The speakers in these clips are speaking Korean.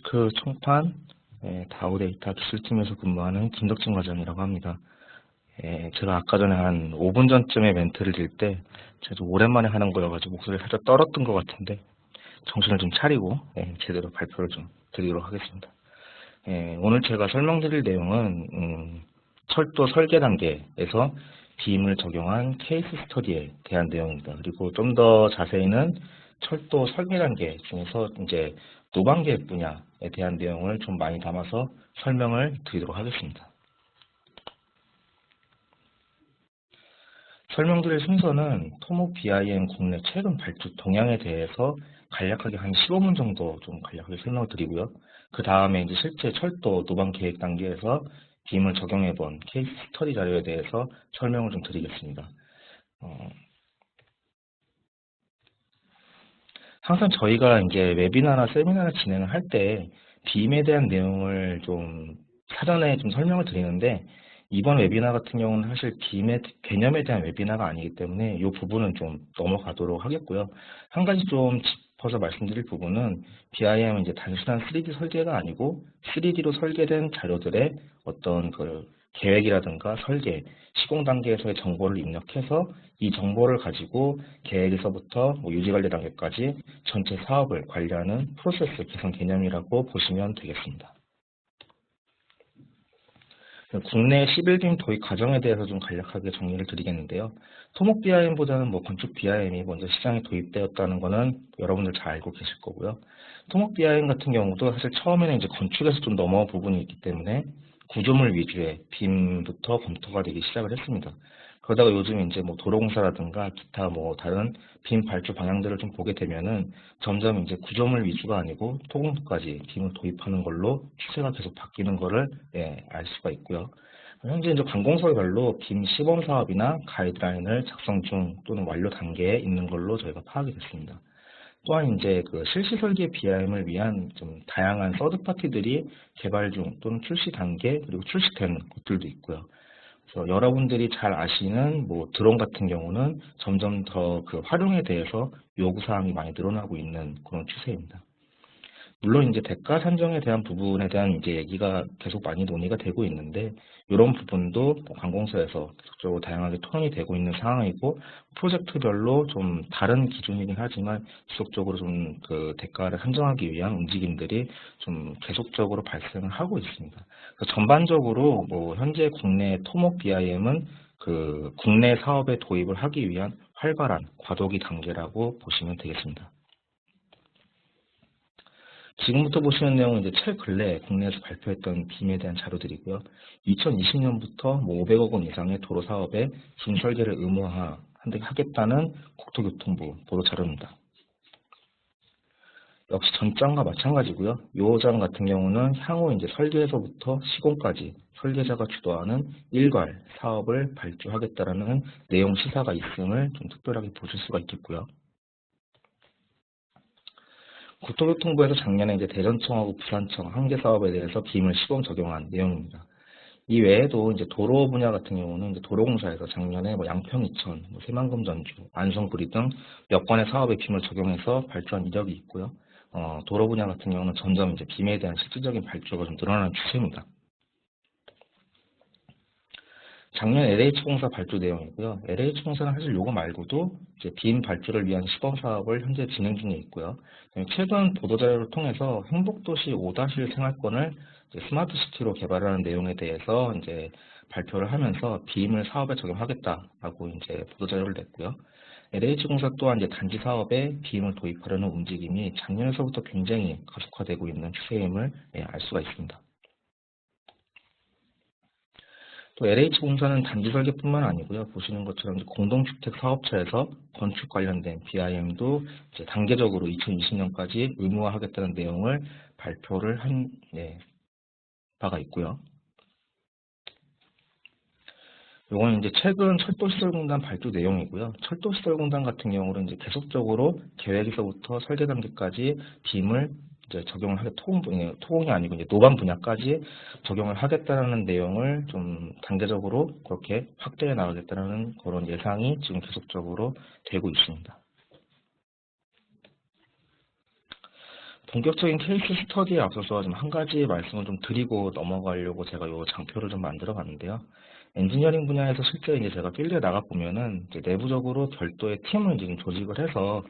리스크 총판 다우데이터 기술팀에서 근무하는 김덕진 과장이라고 합니다. 제가 아까 전에 한 5분 전쯤에 멘트를 드릴 때 제가 오랜만에 하는 거여가지고 목소리가 살짝 떨었던 것 같은데 정신을 좀 차리고 제대로 발표를 좀 드리도록 하겠습니다. 오늘 제가 설명드릴 내용은 철도 설계 단계에서 빔을 적용한 케이스 스터디에 대한 내용입니다. 그리고 좀 더 자세히는 철도 설계 단계 중에서 이제 노방계 분야에 대한 내용을 좀 많이 담아서 설명을 드리도록 하겠습니다. 설명드릴 순서는 토목 BIM 국내 최근 발주 동향에 대해서 간략하게 한 15분 정도 좀 간략하게 설명을 드리고요. 그 다음에 이제 실제 철도 노방 계획 단계에서 빔을 적용해본 케이스 스터디 자료에 대해서 설명을 좀 드리겠습니다. 항상 저희가 이제 웨비나나 세미나를 진행을 할 때 빔에 대한 내용을 좀 사전에 좀 설명을 드리는데 이번 웨비나 같은 경우는 사실 빔의 개념에 대한 웨비나가 아니기 때문에 이 부분은 좀 넘어가도록 하겠고요. 한 가지 좀 짚어서 말씀드릴 부분은 BIM은 이제 단순한 3D 설계가 아니고 3D로 설계된 자료들의 어떤 그 계획이라든가 설계, 시공 단계에서의 정보를 입력해서 이 정보를 가지고 계획에서부터 유지관리 단계까지 전체 사업을 관리하는 프로세스 개선 개념이라고 보시면 되겠습니다. 국내 11빔 도입 과정에 대해서 좀 간략하게 정리를 드리겠는데요. 토목 BIM보다는 건축 BIM이 먼저 시장에 도입되었다는 거는 여러분들 잘 알고 계실 거고요. 토목 BIM 같은 경우도 사실 처음에는 이제 건축에서 좀 넘어온 부분이 있기 때문에 구조물 위주의 빔부터 검토가 되기 시작을 했습니다. 그러다가 요즘 이제 도로공사라든가 기타 다른 빔 발주 방향들을 좀 보게 되면은 점점 이제 구조물 위주가 아니고 토공까지 빔을 도입하는 걸로 추세가 계속 바뀌는 거를 알 수가 있고요. 현재 이제 관공서별로 빔 시범 사업이나 가이드라인을 작성 중 또는 완료 단계에 있는 걸로 저희가 파악이 됐습니다. 또한 이제 그 실시 설계 BIM을 위한 좀 다양한 서드 파티들이 개발 중 또는 출시 단계 그리고 출시된 것들도 있고요. 그래서 여러분들이 잘 아시는 드론 같은 경우는 점점 더 그 활용에 대해서 요구사항이 많이 늘어나고 있는 그런 추세입니다. 물론 이제 대가 산정에 대한 부분에 대한 이제 얘기가 계속 많이 논의가 되고 있는데 이런 부분도 관공서에서 계속적으로 다양하게 토론이 되고 있는 상황이고 프로젝트별로 좀 다른 기준이긴 하지만 지속적으로 좀 그 대가를 산정하기 위한 움직임들이 좀 계속적으로 발생을 하고 있습니다. 그래서 전반적으로 현재 국내 토목 BIM은 그 국내 사업에 도입을 하기 위한 활발한 과도기 단계라고 보시면 되겠습니다. 지금부터 보시는 내용은 이제 최근래 국내에서 발표했던 빔에 대한 자료들이고요. 2020년부터 500억 원 이상의 도로 사업에 빔 설계를 의무화하겠다는 국토교통부 보도 자료입니다. 역시 전장과 마찬가지고요. 이 장 같은 경우는 향후 이제 설계에서부터 시공까지 설계자가 주도하는 일괄 사업을 발주하겠다라는 내용 시사가 있음을 좀 특별하게 보실 수가 있겠고요. 국토교통부에서 작년에 이제 대전청하고 부산청 한 개 사업에 대해서 빔을 시범 적용한 내용입니다. 이 외에도 이제 도로 분야 같은 경우는 이제 도로공사에서 작년에 양평 이천, 새만금 전주, 안성구리 등 몇 건의 사업에 빔을 적용해서 발주한 이력이 있고요. 도로 분야 같은 경우는 점점 이제 빔에 대한 실질적인 발주가 좀 늘어나는 추세입니다. 작년 LH공사 발주 내용이고요. LH공사는 사실 요거 말고도 이제 빔 발주를 위한 시범 사업을 현재 진행 중에 있고요. 최근 보도자료를 통해서 행복도시 5-1 생활권을 스마트시티로 개발하는 내용에 대해서 이제 발표를 하면서 빔을 사업에 적용하겠다라고 이제 보도자료를 냈고요. LH공사 또한 이제 단지 사업에 빔을 도입하려는 움직임이 작년에서부터 굉장히 가속화되고 있는 추세임을 알 수가 있습니다. 또 LH공사는 단지 설계뿐만 아니고요. 보시는 것처럼 공동주택 사업처에서 건축 관련된 BIM도 이제 단계적으로 2020년까지 의무화하겠다는 내용을 발표를 한 바가 있고요. 이거는 이제 최근 철도시설공단 발주 내용이고요. 철도시설공단 같은 경우는 이제 계속적으로 계획에서부터 설계 단계까지 빔을 이제 적용을 토공이 아니고 이제 노방 분야까지 적용을 하겠다는 내용을 좀 단계적으로 그렇게 확대해 나가겠다는 그런 예상이 지금 계속적으로 되고 있습니다. 본격적인 케이스 스터디에 앞서서 좀 한 가지 말씀을 좀 드리고 넘어가려고 제가 요 장표를 좀 만들어 봤는데요. 엔지니어링 분야에서 실제 이제 제가 필드에 나가 보면은 이제 내부적으로 별도의 팀을 지금 조직을 해서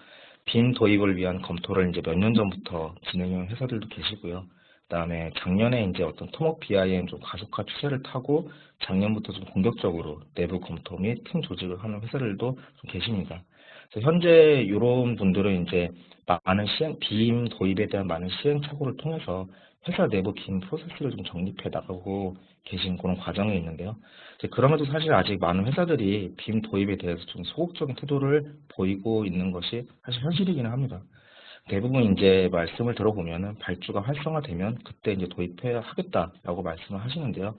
빔 도입을 위한 검토를 이제 몇 년 전부터 진행한 회사들도 계시고요. 그다음에 작년에 이제 어떤 토목 BIM 좀 가속화 추세를 타고 작년부터 좀 본격적으로 내부 검토 및 팀 조직을 하는 회사들도 좀 계십니다. 그래서 현재 이런 분들은 이제 많은 빔 도입에 대한 많은 시행착오를 통해서 회사 내부 빔 프로세스를 좀 정립해 나가고 계신 그런 과정에 있는데요. 이제 그럼에도 사실 아직 많은 회사들이 빔 도입에 대해서 좀 소극적인 태도를 보이고 있는 것이 사실 현실이기는 합니다. 대부분 이제 말씀을 들어보면은 발주가 활성화되면 그때 이제 도입해 하겠다라고 말씀을 하시는데요.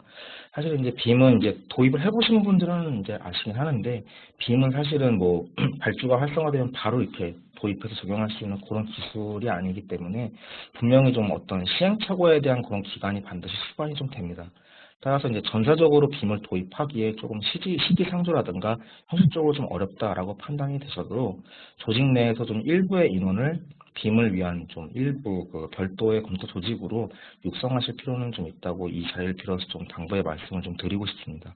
사실 이제 빔은 이제 도입을 해보신 분들은 이제 아시긴 하는데 빔은 사실은 뭐 발주가 활성화되면 바로 이렇게 도입해서 적용할 수 있는 그런 기술이 아니기 때문에 분명히 좀 어떤 시행착오에 대한 그런 기간이 반드시 수반이 좀 됩니다. 따라서 이제 전사적으로 빔을 도입하기에 조금 시기상조라든가 현실적으로 좀 어렵다라고 판단이 되셔도 조직 내에서 좀 일부의 인원을 빔을 위한 좀 일부 그 별도의 검토 조직으로 육성하실 필요는 좀 있다고 이 자리를 빌어서 좀 당부의 말씀을 좀 드리고 싶습니다.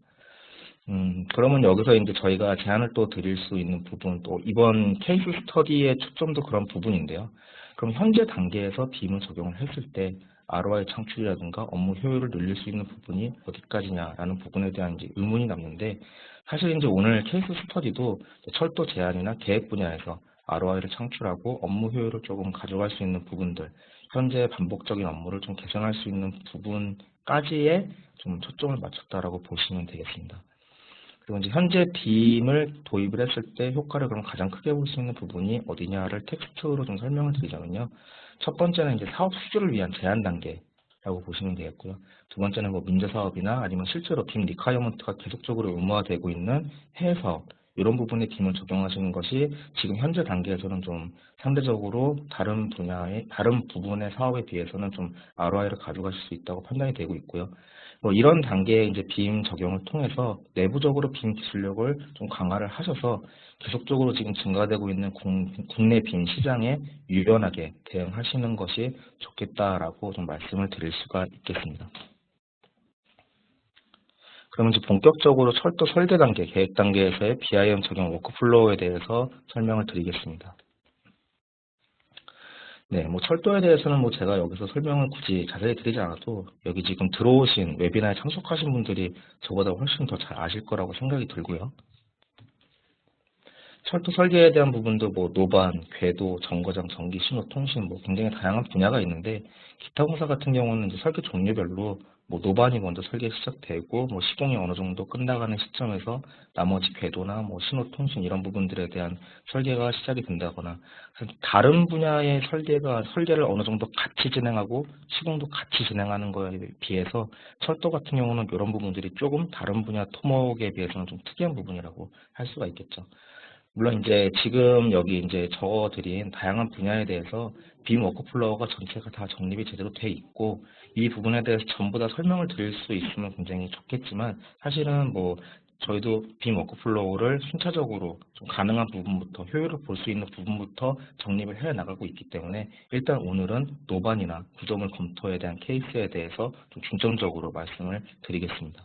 그러면 여기서 이제 저희가 제안을 또 드릴 수 있는 부분, 또 이번 케이스 스터디의 초점도 그런 부분인데요. 그럼 현재 단계에서 빔을 적용을 했을 때 ROI 창출이라든가 업무 효율을 늘릴 수 있는 부분이 어디까지냐라는 부분에 대한 이제 의문이 남는데, 사실 이제 오늘 케이스 스터디도 철도 제안이나 계획 분야에서 ROI를 창출하고 업무 효율을 조금 가져갈 수 있는 부분들, 현재 반복적인 업무를 좀 개선할 수 있는 부분까지에 좀 초점을 맞췄다라고 보시면 되겠습니다. 그리고 이제 현재 빔을 도입을 했을 때 효과를 그럼 가장 크게 볼 수 있는 부분이 어디냐를 텍스트로 좀 설명을 드리자면요. 첫 번째는 이제 사업 수주를 위한 제한 단계라고 보시면 되겠고요. 두 번째는 뭐 민재 사업이나 아니면 실제로 빔 리콰이어먼트가 계속적으로 의무화되고 있는 해외 사업, 이런 부분에 빔을 적용하시는 것이 지금 현재 단계에서는 좀 상대적으로 다른 부분의 사업에 비해서는 좀 ROI를 가져가실 수 있다고 판단이 되고 있고요. 뭐 이런 단계의 이제 빔 적용을 통해서 내부적으로 빔 기술력을 좀 강화를 하셔서 계속적으로 지금 증가되고 있는 국내 빔 시장에 유연하게 대응하시는 것이 좋겠다라고 좀 말씀을 드릴 수가 있겠습니다. 그러면 이제 본격적으로 철도 설계 단계, 계획 단계에서의 BIM 적용 워크플로우에 대해서 설명을 드리겠습니다. 네, 뭐 철도에 대해서는 뭐 제가 여기서 설명을 굳이 자세히 드리지 않아도 여기 지금 들어오신 웨비나에 참석하신 분들이 저보다 훨씬 더 잘 아실 거라고 생각이 들고요. 철도 설계에 대한 부분도 뭐 노반, 궤도, 정거장, 전기, 신호, 통신 뭐 굉장히 다양한 분야가 있는데 기타 공사 같은 경우는 이제 설계 종류별로 뭐 노반이 먼저 설계 시작되고 뭐 시공이 어느 정도 끝나가는 시점에서 나머지 궤도나 뭐 신호, 통신 이런 부분들에 대한 설계가 시작이 된다거나 다른 분야의 설계를 어느 정도 같이 진행하고 시공도 같이 진행하는 거에 비해서 철도 같은 경우는 이런 부분들이 조금 다른 분야 토목에 비해서는 좀 특이한 부분이라고 할 수가 있겠죠. 물론 이제 지금 여기 이제 적어드린 다양한 분야에 대해서 빔 워크플로우가 전체가 다 정립이 제대로 돼 있고 이 부분에 대해서 전부 다 설명을 드릴 수 있으면 굉장히 좋겠지만 사실은 뭐 저희도 빔 워크플로우를 순차적으로 좀 가능한 부분부터 효율을 볼 수 있는 부분부터 정립을 해 나가고 있기 때문에 일단 오늘은 노반이나 구조물 검토에 대한 케이스에 대해서 좀 중점적으로 말씀을 드리겠습니다.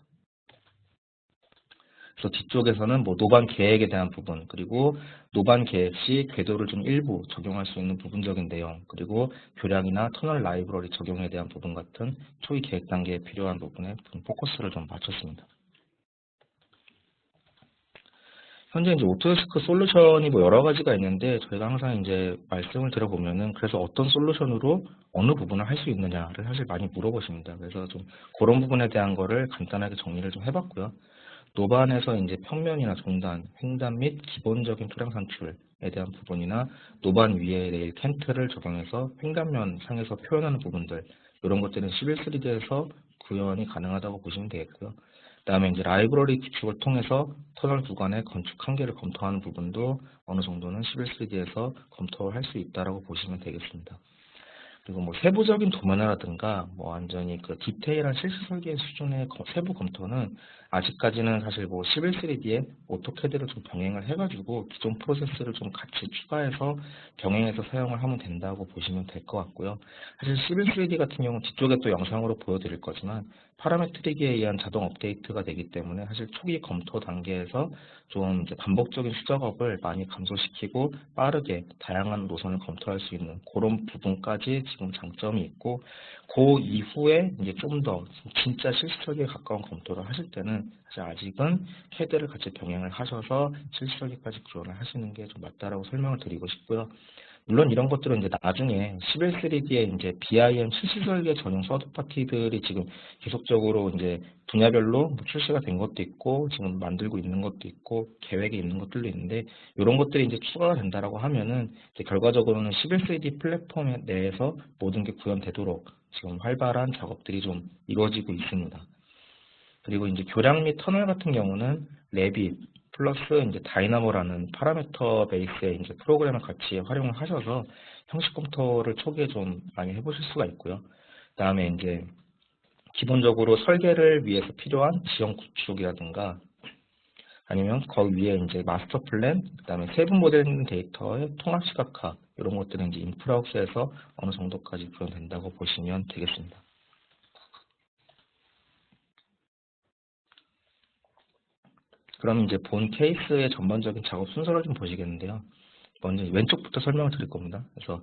그래서 뒤쪽에서는 뭐 노반 계획에 대한 부분, 그리고 노반 계획 시 궤도를 좀 일부 적용할 수 있는 부분적인 내용, 그리고 교량이나 터널 라이브러리 적용에 대한 부분 같은 초기 계획 단계에 필요한 부분에 좀 포커스를 좀 맞췄습니다. 현재 이제 오토데스크 솔루션이 뭐 여러 가지가 있는데 저희가 항상 이제 말씀을 들어보면은 그래서 어떤 솔루션으로 어느 부분을 할 수 있느냐를 사실 많이 물어보십니다. 그래서 좀 그런 부분에 대한 거를 간단하게 정리를 좀 해봤고요. 노반에서 이제 평면이나 종단, 횡단 및 기본적인 토량 산출에 대한 부분이나 노반 위에 레일 캔트를 적용해서 횡단면 상에서 표현하는 부분들 이런 것들은 11.3D에서 구현이 가능하다고 보시면 되겠고요. 그다음에 이제 라이브러리 구축을 통해서 터널 구간의 건축 한계를 검토하는 부분도 어느 정도는 11.3D에서 검토할 수 있다라고 보시면 되겠습니다. 그리고 뭐 세부적인 도면이라든가 뭐 완전히 그 디테일한 실시 설계 수준의 세부 검토는 아직까지는 사실 뭐 11.3D에 오토캐드를 좀 병행을 해가지고 기존 프로세스를 좀 같이 추가해서 병행해서 사용을 하면 된다고 보시면 될 것 같고요. 사실 11.3D 같은 경우는 뒤쪽에 또 영상으로 보여드릴 거지만 파라메트릭에 의한 자동 업데이트가 되기 때문에 사실 초기 검토 단계에서 좀 이제 반복적인 수작업을 많이 감소시키고 빠르게 다양한 노선을 검토할 수 있는 그런 부분까지 지금 장점이 있고, 그 이후에 이제 좀 더 진짜 실습설계에 가까운 검토를 하실 때는 사실 아직은 캐드를 같이 병행을 하셔서 실습설계까지 구현을 하시는 게 좀 맞다라고 설명을 드리고 싶고요. 물론 이런 것들은 이제 나중에 11.3D의 이제 BIM 실시설계 전용 서드 파티들이 지금 계속적으로 이제 분야별로 뭐 출시가 된 것도 있고 지금 만들고 있는 것도 있고 계획에 있는 것들도 있는데, 이런 것들이 이제 추가가 된다라고 하면은 이제 결과적으로는 11.3D 플랫폼 내에서 모든 게 구현되도록 지금 활발한 작업들이 좀 이루어지고 있습니다. 그리고 이제 교량 및 터널 같은 경우는 레빗 플러스 이제 다이나모라는 파라미터 베이스의 이제 프로그램을 같이 활용을 하셔서 형식 검토를 초기에 좀 많이 해보실 수가 있고요. 그다음에 이제 기본적으로 설계를 위해서 필요한 지형 구축이라든가 아니면 거기 위에 이제 마스터 플랜, 그다음에 세부 모델링 데이터의 통합 시각화, 이런 것들은 이제 인프라웍스에서 어느 정도까지 구현된다고 보시면 되겠습니다. 그럼 이제 본 케이스의 전반적인 작업 순서를 좀 보시겠는데요. 먼저 왼쪽부터 설명을 드릴 겁니다. 그래서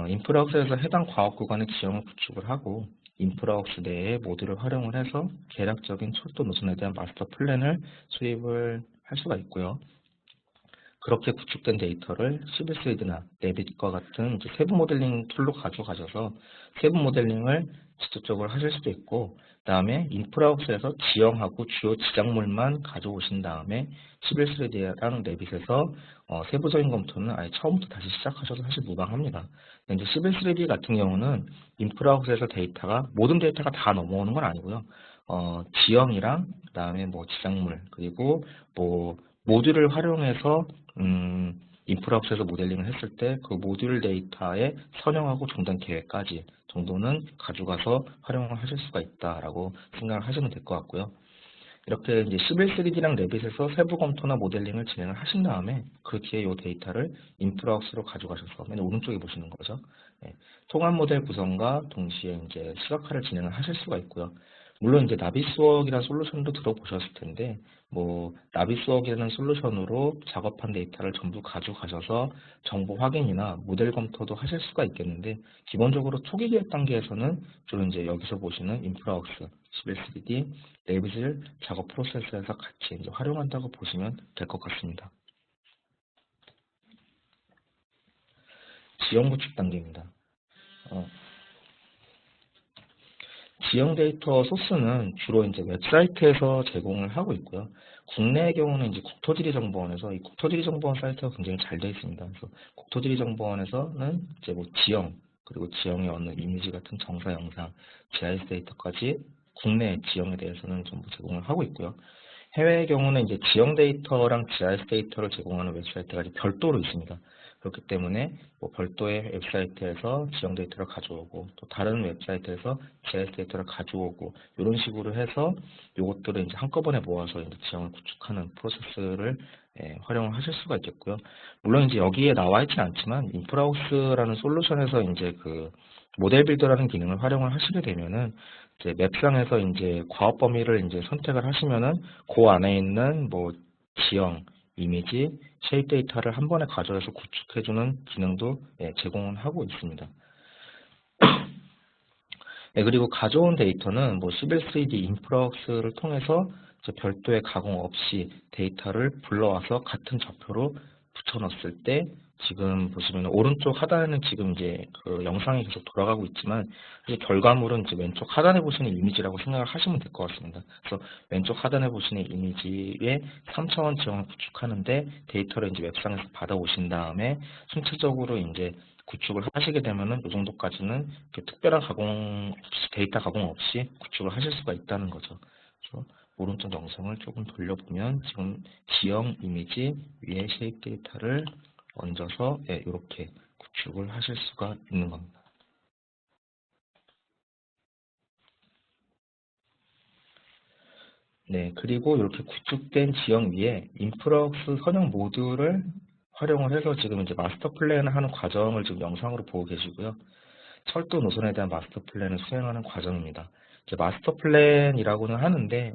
인프라웍스에서 해당 과업 구간의 지형을 구축을 하고 인프라웍스 내에 모듈을 활용을 해서 계략적인 철도 노선에 대한 마스터 플랜을 수립을 할 수가 있고요. 그렇게 구축된 데이터를 시빌스이드나 네빗과 같은 이제 세부 모델링 툴로 가져가셔서 세부 모델링을 직접적으로 하실 수도 있고, 그다음에 인프라웍스에서 지형하고 주요 지작물만 가져오신 다음에 시빌3D랑 네빗에서 세부적인 검토는 아예 처음부터 다시 시작하셔도 사실 무방합니다. 근데 이제 시빌3D 같은 경우는 인프라웍스에서 데이터가 모든 데이터가 다 넘어오는 건 아니고요. 지형이랑 그다음에 뭐 지작물 그리고 뭐 모듈을 활용해서 인프라웍스에서 모델링을 했을 때 그 모듈 데이터의 선형하고 종단 계획까지 정도는 가져가서 활용을 하실 수가 있다라고 생각을 하시면 될 것 같고요. 이렇게 이제 시빌3D랑 레빗에서 세부 검토나 모델링을 진행을 하신 다음에 그 뒤에 이 데이터를 인프라웍스로 가져가셔서 맨 오른쪽에 보시는 거죠. 네, 통합 모델 구성과 동시에 이제 시각화를 진행을 하실 수가 있고요. 물론 이제 나비스웍이라는 솔루션도 들어보셨을 텐데, 뭐 나비스웍이라는 솔루션으로 작업한 데이터를 전부 가져가셔서 정보 확인이나 모델 검토도 하실 수가 있겠는데, 기본적으로 초기 계획 단계에서는 주로 이제 여기서 보시는 인프라웍스, 시빌3D, 레빗을 작업 프로세스에서 같이 이제 활용한다고 보시면 될 것 같습니다. 지형 구축 단계입니다. 지형 데이터 소스는 주로 이제 웹사이트에서 제공을 하고 있고요. 국내의 경우는 이제 국토지리정보원에서 이 국토지리정보원 사이트가 굉장히 잘 되어 있습니다. 그래서 국토지리정보원에서는 이제 뭐 지형 그리고 지형의 어느 이미지 같은 정사 영상, GIS 데이터까지 국내 지형에 대해서는 전부 제공을 하고 있고요. 해외의 경우는 이제 지형 데이터랑 GIS 데이터를 제공하는 웹사이트가 이제 별도로 있습니다. 그렇기 때문에 뭐 별도의 웹사이트에서 지형 데이터를 가져오고 또 다른 웹사이트에서 GIS 데이터를 가져오고 이런 식으로 해서 이것들을 이제 한꺼번에 모아서 이제 지형을 구축하는 프로세스를 활용을 하실 수가 있겠고요. 물론 이제 여기에 나와 있지는 않지만 인프라웍스라는 솔루션에서 이제 그 모델 빌더라는 기능을 활용을 하시게 되면은 이제 맵상에서 이제 과업 범위를 이제 선택을 하시면은 그 안에 있는 뭐 지형, 이미지, 쉐입 데이터를 한 번에 가져와서 구축해주는 기능도 제공을 하고 있습니다. 그리고 가져온 데이터는 뭐 시빌3D 인프라웍스를 통해서 별도의 가공 없이 데이터를 불러와서 같은 좌표로 붙여넣었을 때 지금 보시면 오른쪽 하단에는 지금 이제 그 영상이 계속 돌아가고 있지만 결과물은 이제 왼쪽 하단에 보시는 이미지라고 생각을 하시면 될 것 같습니다. 그래서 왼쪽 하단에 보시는 이미지에 3차원 지형을 구축하는데 데이터를 이제 웹상에서 받아오신 다음에 순차적으로 이제 구축을 하시게 되면은 이 정도까지는 특별한 가공 없이, 데이터 가공 없이 구축을 하실 수가 있다는 거죠. 그래서 오른쪽 영상을 조금 돌려보면 지금 지형 이미지 위에 쉐입 데이터를 얹어서 이렇게 구축을 하실 수가 있는 겁니다. 네, 그리고 이렇게 구축된 지형 위에 인프럭스 선형 모듈을 활용을 해서 지금 이제 마스터 플랜을 하는 과정을 지금 영상으로 보고 계시고요. 철도 노선에 대한 마스터 플랜을 수행하는 과정입니다. 이제 마스터 플랜이라고는 하는데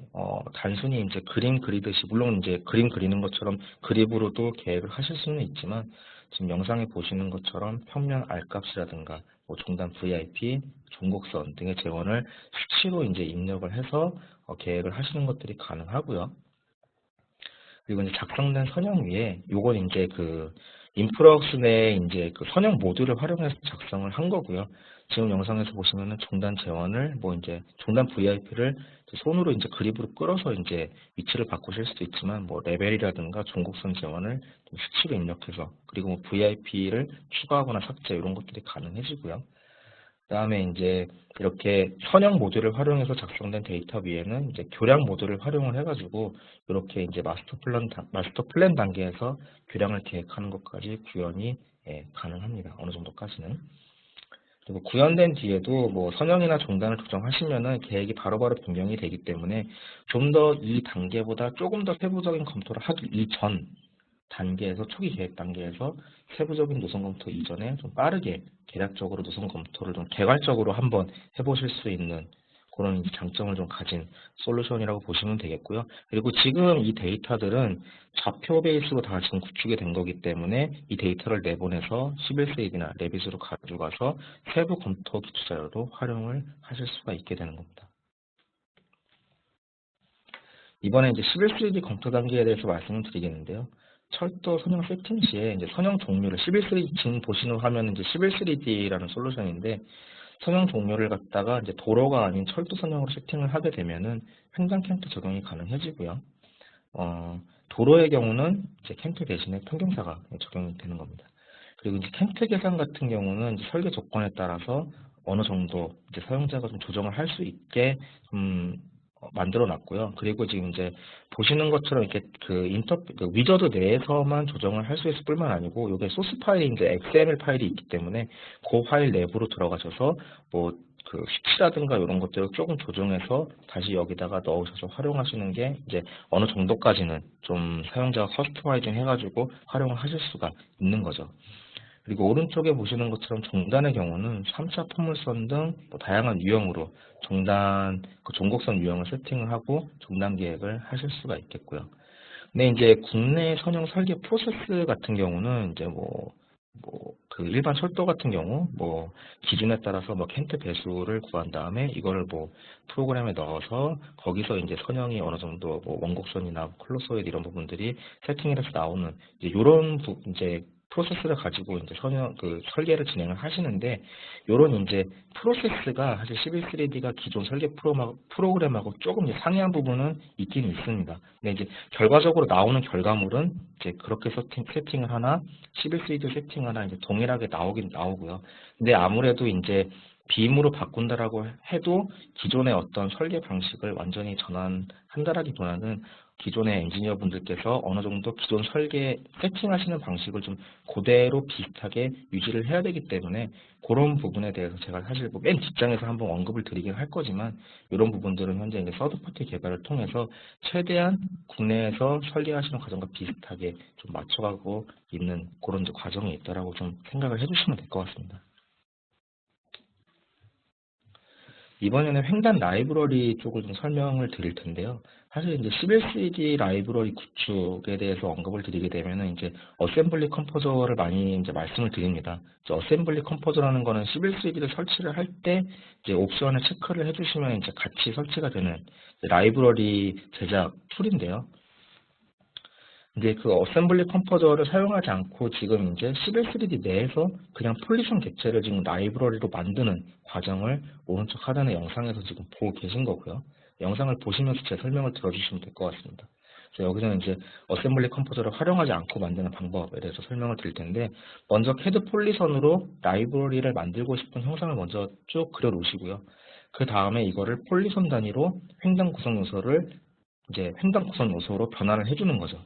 단순히 이제 그림 그리듯이 물론 이제 그림 그리는 것처럼 그립으로도 계획을 하실 수는 있지만 지금 영상에 보시는 것처럼 평면 R값이라든가 뭐 종단 VIP, 종곡선 등의 재원을 수치로 이제 입력을 해서 계획을 하시는 것들이 가능하고요. 그리고 이제 작성된 선형 위에 요건 이제 그 인프럭스 내에 이제 그 선형 모듈을 활용해서 작성을 한 거고요. 지금 영상에서 보시면은 종단 재원을 뭐 이제 종단 VIP를 손으로 이제 그립으로 끌어서 이제 위치를 바꾸실 수도 있지만 뭐 레벨이라든가 종곡선 재원을 수치로 입력해서 그리고 뭐 VIP를 추가하거나 삭제 이런 것들이 가능해지고요. 그다음에 이제 이렇게 선형 모듈을 활용해서 작성된 데이터 위에는 이제 교량 모듈을 활용을 해가지고 이렇게 이제 마스터 플랜 단계에서 교량을 계획하는 것까지 구현이 가능합니다. 어느 정도까지는. 그리고 구현된 뒤에도 뭐 선형이나 종단을 조정하시면은 계획이 바로바로 변경이 되기 때문에 좀 더 이 단계보다 조금 더 세부적인 검토를 하기 이전 단계에서 초기 계획 단계에서 세부적인 노선 검토 이전에 좀 빠르게 계략적으로 노선 검토를 좀 개괄적으로 한번 해보실 수 있는 그런 이제 장점을 좀 가진 솔루션이라고 보시면 되겠고요. 그리고 지금 이 데이터들은 좌표 베이스로 다 지금 구축이 된 거기 때문에 이 데이터를 내보내서 11세기나 레빗으로 가져가서 세부 검토 기초 자료로 활용을 하실 수가 있게 되는 겁니다. 이번에 이제 11세기 검토 단계에 대해서 말씀을 드리겠는데요. 철도 선형 세팅 시에 이제 선형 종류를 11.3D 지금 보시는 화면은 이제 11.3D라는 솔루션인데 선형 종류를 갖다가 이제 도로가 아닌 철도 선형으로 세팅을 하게 되면은 횡단 캠프 적용이 가능해지고요. 도로의 경우는 이제 캠프 대신에 평경사가 적용이 되는 겁니다. 그리고 이제 캠프 계산 같은 경우는 이제 설계 조건에 따라서 어느 정도 이제 사용자가 좀 조정을 할 수 있게 만들어 놨고요. 그리고 지금 이제 보시는 것처럼 이렇게 그 위저드 내에서만 조정을 할 수 있을 뿐만 아니고 이게 소스 파일이 이제 XML 파일이 있기 때문에 그 파일 내부로 들어가셔서 뭐 그 수치라든가 이런 것들을 조금 조정해서 다시 여기다가 넣으셔서 활용하시는 게 이제 어느 정도까지는 좀 사용자가 커스터마이징 해가지고 활용을 하실 수가 있는 거죠. 그리고 오른쪽에 보시는 것처럼 종단의 경우는 3차 포물선 등 뭐 다양한 유형으로 종단, 그 종곡선 유형을 세팅을 하고 종단 계획을 하실 수가 있겠고요. 근데 이제 국내 선형 설계 프로세스 같은 경우는 이제 그 일반 철도 같은 경우 뭐 기준에 따라서 뭐 켄트 배수를 구한 다음에 이거를 뭐 프로그램에 넣어서 거기서 이제 선형이 어느 정도 뭐 원곡선이나 클로소이드 이런 부분들이 세팅이 돼서 나오는 이제 요런 이제 프로세스를 가지고 이제 설계를 진행을 하시는데 요런 이제 프로세스가 사실 11.3D가 기존 설계 프로그램하고 조금 이제 상이한 부분은 있긴 있습니다. 근데 이제 결과적으로 나오는 결과물은 이제 그렇게 세팅을 하나 11.3D 세팅 하나 이제 동일하게 나오긴 나오고요. 근데 아무래도 이제 빔으로 바꾼다라고 해도 기존의 어떤 설계 방식을 완전히 전환한다라기보다는 기존의 엔지니어 분들께서 어느 정도 기존 설계 세팅하시는 방식을 좀 그대로 비슷하게 유지를 해야 되기 때문에 그런 부분에 대해서 제가 사실 뭐 맨 뒷장에서 한번 언급을 드리긴 할 거지만 이런 부분들은 현재 이제 서드파티 개발을 통해서 최대한 국내에서 설계하시는 과정과 비슷하게 좀 맞춰가고 있는 그런 이제 과정이 있다라고 좀 생각을 해주시면 될 것 같습니다. 이번에는 횡단 라이브러리 쪽을 좀 설명을 드릴 텐데요. 사실 이제 11세기 라이브러리 구축에 대해서 언급을 드리게 되면은 이제 어셈블리 컴포저를 많이 이제 말씀을 드립니다. 이제 어셈블리 컴포저라는 거는 11세기를 설치를 할 때 이제 옵션을 체크를 해주시면 이제 같이 설치가 되는 라이브러리 제작 툴인데요. 이제 그 어셈블리 컴포저를 사용하지 않고 지금 이제 11.3D 내에서 그냥 폴리션 객체를 지금 라이브러리로 만드는 과정을 오른쪽 하단의 영상에서 지금 보고 계신 거고요. 영상을 보시면서 제 설명을 들어주시면 될 것 같습니다. 그래서 여기서는 이제 어셈블리 컴포저를 활용하지 않고 만드는 방법에 대해서 설명을 드릴 텐데 먼저 CAD 폴리선으로 라이브러리를 만들고 싶은 형상을 먼저 쭉 그려 놓으시고요. 그 다음에 이거를 폴리선 단위로 횡단 구성 요소를 이제 횡단 구성 요소로 변환을 해주는 거죠.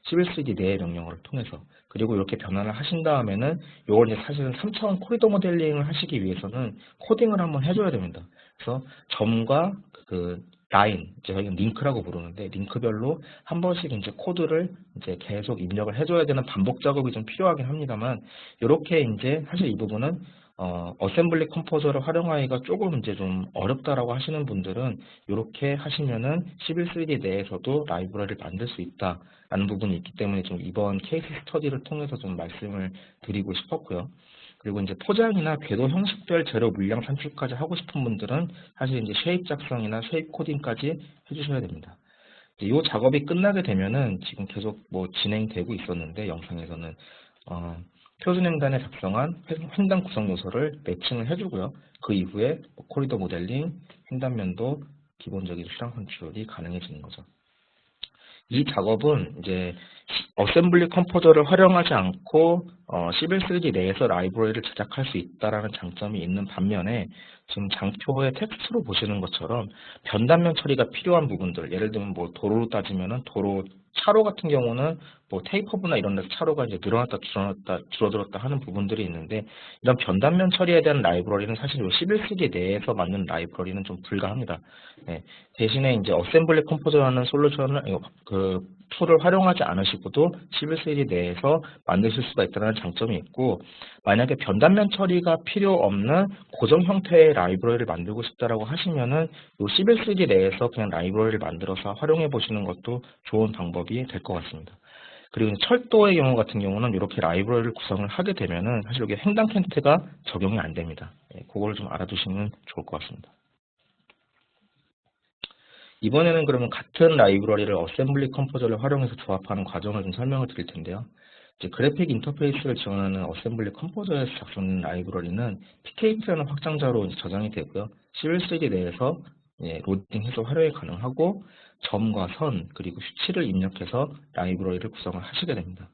11세기 내의 명령어를 통해서. 그리고 이렇게 변환을 하신 다음에는 이걸 이제 사실은 3차원 코리도 모델링을 하시기 위해서는 코딩을 한번 해줘야 됩니다. 그래서 점과 그 라인, 이제 저희는 링크라고 부르는데 링크별로 한 번씩 이제 코드를 이제 계속 입력을 해줘야 되는 반복 작업이 좀 필요하긴 합니다만 이렇게 이제 사실 이 부분은 어셈블리 컴포저를 활용하기가 조금 이제 좀 어렵다라고 하시는 분들은 이렇게 하시면은 11.3D 내에서도 라이브러리를 만들 수 있다라는 부분이 있기 때문에 좀 이번 케이스 스터디를 통해서 좀 말씀을 드리고 싶었고요. 그리고 이제 포장이나 궤도 형식별 재료 물량 산출까지 하고 싶은 분들은 사실 이제 쉐입 작성이나 쉐입 코딩까지 해주셔야 됩니다. 이 작업이 끝나게 되면은 지금 계속 뭐 진행되고 있었는데 영상에서는 표준 횡단에 작성한 횡단 구성 요소를 매칭을 해주고요. 그 이후에 코리도 모델링, 횡단면도 기본적인 수량 산출이 가능해지는 거죠. 이 작업은 이제 어셈블리 컴포저를 활용하지 않고 시빌 3D 내에서 라이브러리를 제작할 수 있다라는 장점이 있는 반면에 지금 장표의 텍스트로 보시는 것처럼 변단면 처리가 필요한 부분들, 예를 들면 뭐 도로로 따지면은 도로 차로 같은 경우는 뭐 테이크오브나 이런 데서 차로가 이제 늘어났다 줄어들었다 하는 부분들이 있는데 이런 변단면 처리에 대한 라이브러리는 사실 요 11세기 내에서 만든 라이브러리는 좀 불가합니다. 네, 대신에 이제 어셈블리 컴포저라는 솔루션을 그 툴을 활용하지 않으시고도 11세기 내에서 만드실 수가 있다는 장점이 있고 만약에 변단면 처리가 필요 없는 고정 형태의 라이브러리를 만들고 싶다라고 하시면은 요 11세기 내에서 그냥 라이브러리를 만들어서 활용해 보시는 것도 좋은 방법이 될 것 같습니다. 그리고 철도의 경우 같은 경우는 이렇게 라이브러리를 구성을 하게 되면은 사실 여기 횡단 캔트가 적용이 안 됩니다. 그걸 좀 알아두시면 좋을 것 같습니다. 이번에는 그러면 같은 라이브러리를 어셈블리 컴포저를 활용해서 조합하는 과정을 좀 설명을 드릴 텐데요. 이제 그래픽 인터페이스를 지원하는 어셈블리 컴포저에서 작성된 라이브러리는 PKT라는 확장자로 저장이 되고요. CL3D 내에서 로딩해서 활용이 가능하고 점과 선 그리고 수치를 입력해서 라이브러리를 구성을 하시게 됩니다.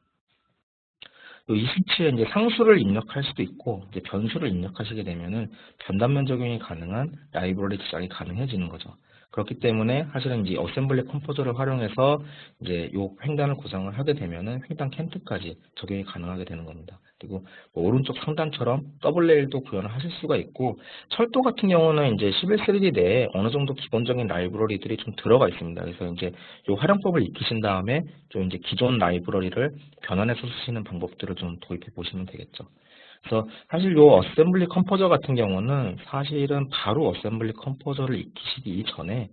이 수치에 이제 상수를 입력할 수도 있고 이제 변수를 입력하시게 되면은 변단면 적용이 가능한 라이브러리 제작이 가능해지는 거죠. 그렇기 때문에 사실은 이제 어셈블리 컴포저를 활용해서 이제 요 횡단을 구성을 하게 되면은 횡단 캔트까지 적용이 가능하게 되는 겁니다. 그리고 뭐 오른쪽 상단처럼 더블 레일도 구현을 하실 수가 있고 철도 같은 경우는 이제 11.3D 내에 어느 정도 기본적인 라이브러리들이 좀 들어가 있습니다. 그래서 이제 요 활용법을 익히신 다음에 좀 이제 기존 라이브러리를 변환해서 쓰시는 방법들을 좀 도입해 보시면 되겠죠. 그래서 사실 요 어셈블리 컴포저 같은 경우는 사실은 바로 어셈블리 컴포저를 익히시기 이전에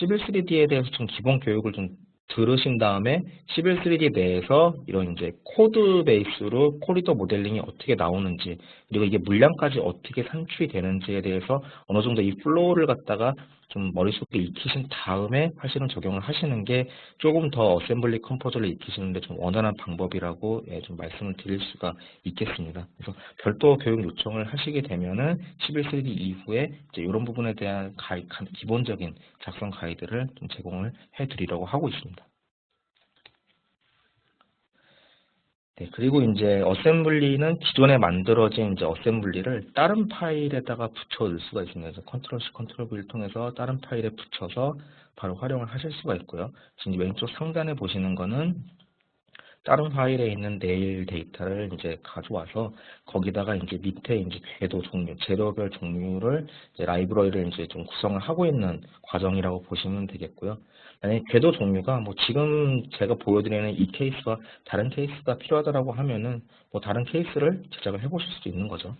11.3D에 대해서 좀 기본 교육을 좀 들으신 다음에 11.3D 내에서 이런 이제 코드 베이스로 코리도 모델링이 어떻게 나오는지 그리고 이게 물량까지 어떻게 산출이 되는지에 대해서 어느 정도 이 플로우를 갖다가 좀 머릿속에 익히신 다음에 사실은 적용을 하시는 게 조금 더 어셈블리 컴포저를 익히시는데 좀 원활한 방법이라고 좀 말씀을 드릴 수가 있겠습니다. 그래서 별도 교육 요청을 하시게 되면은 11세기 이후에 이제 이런 부분에 대한 기본적인 작성 가이드를 좀 제공을 해드리려고 하고 있습니다. 네, 그리고 이제 어셈블리는 기존에 만들어진 이제 어셈블리를 다른 파일에다가 붙여 넣을 수가 있습니다. 그래서 컨트롤 C, 컨트롤 V를 통해서 다른 파일에 붙여서 바로 활용을 하실 수가 있고요. 지금 왼쪽 상단에 보시는 거는 다른 파일에 있는 네일 데이터를 이제 가져와서 거기다가 이제 밑에 이제 궤도 종류, 재료별 종류를 이제 라이브러리를 이제 좀 구성을 하고 있는 과정이라고 보시면 되겠고요. 만약에 궤도 종류가 뭐 지금 제가 보여드리는 이 케이스와 다른 케이스가 필요하다라고 하면은 뭐 다른 케이스를 제작을 해보실 수도 있는 거죠.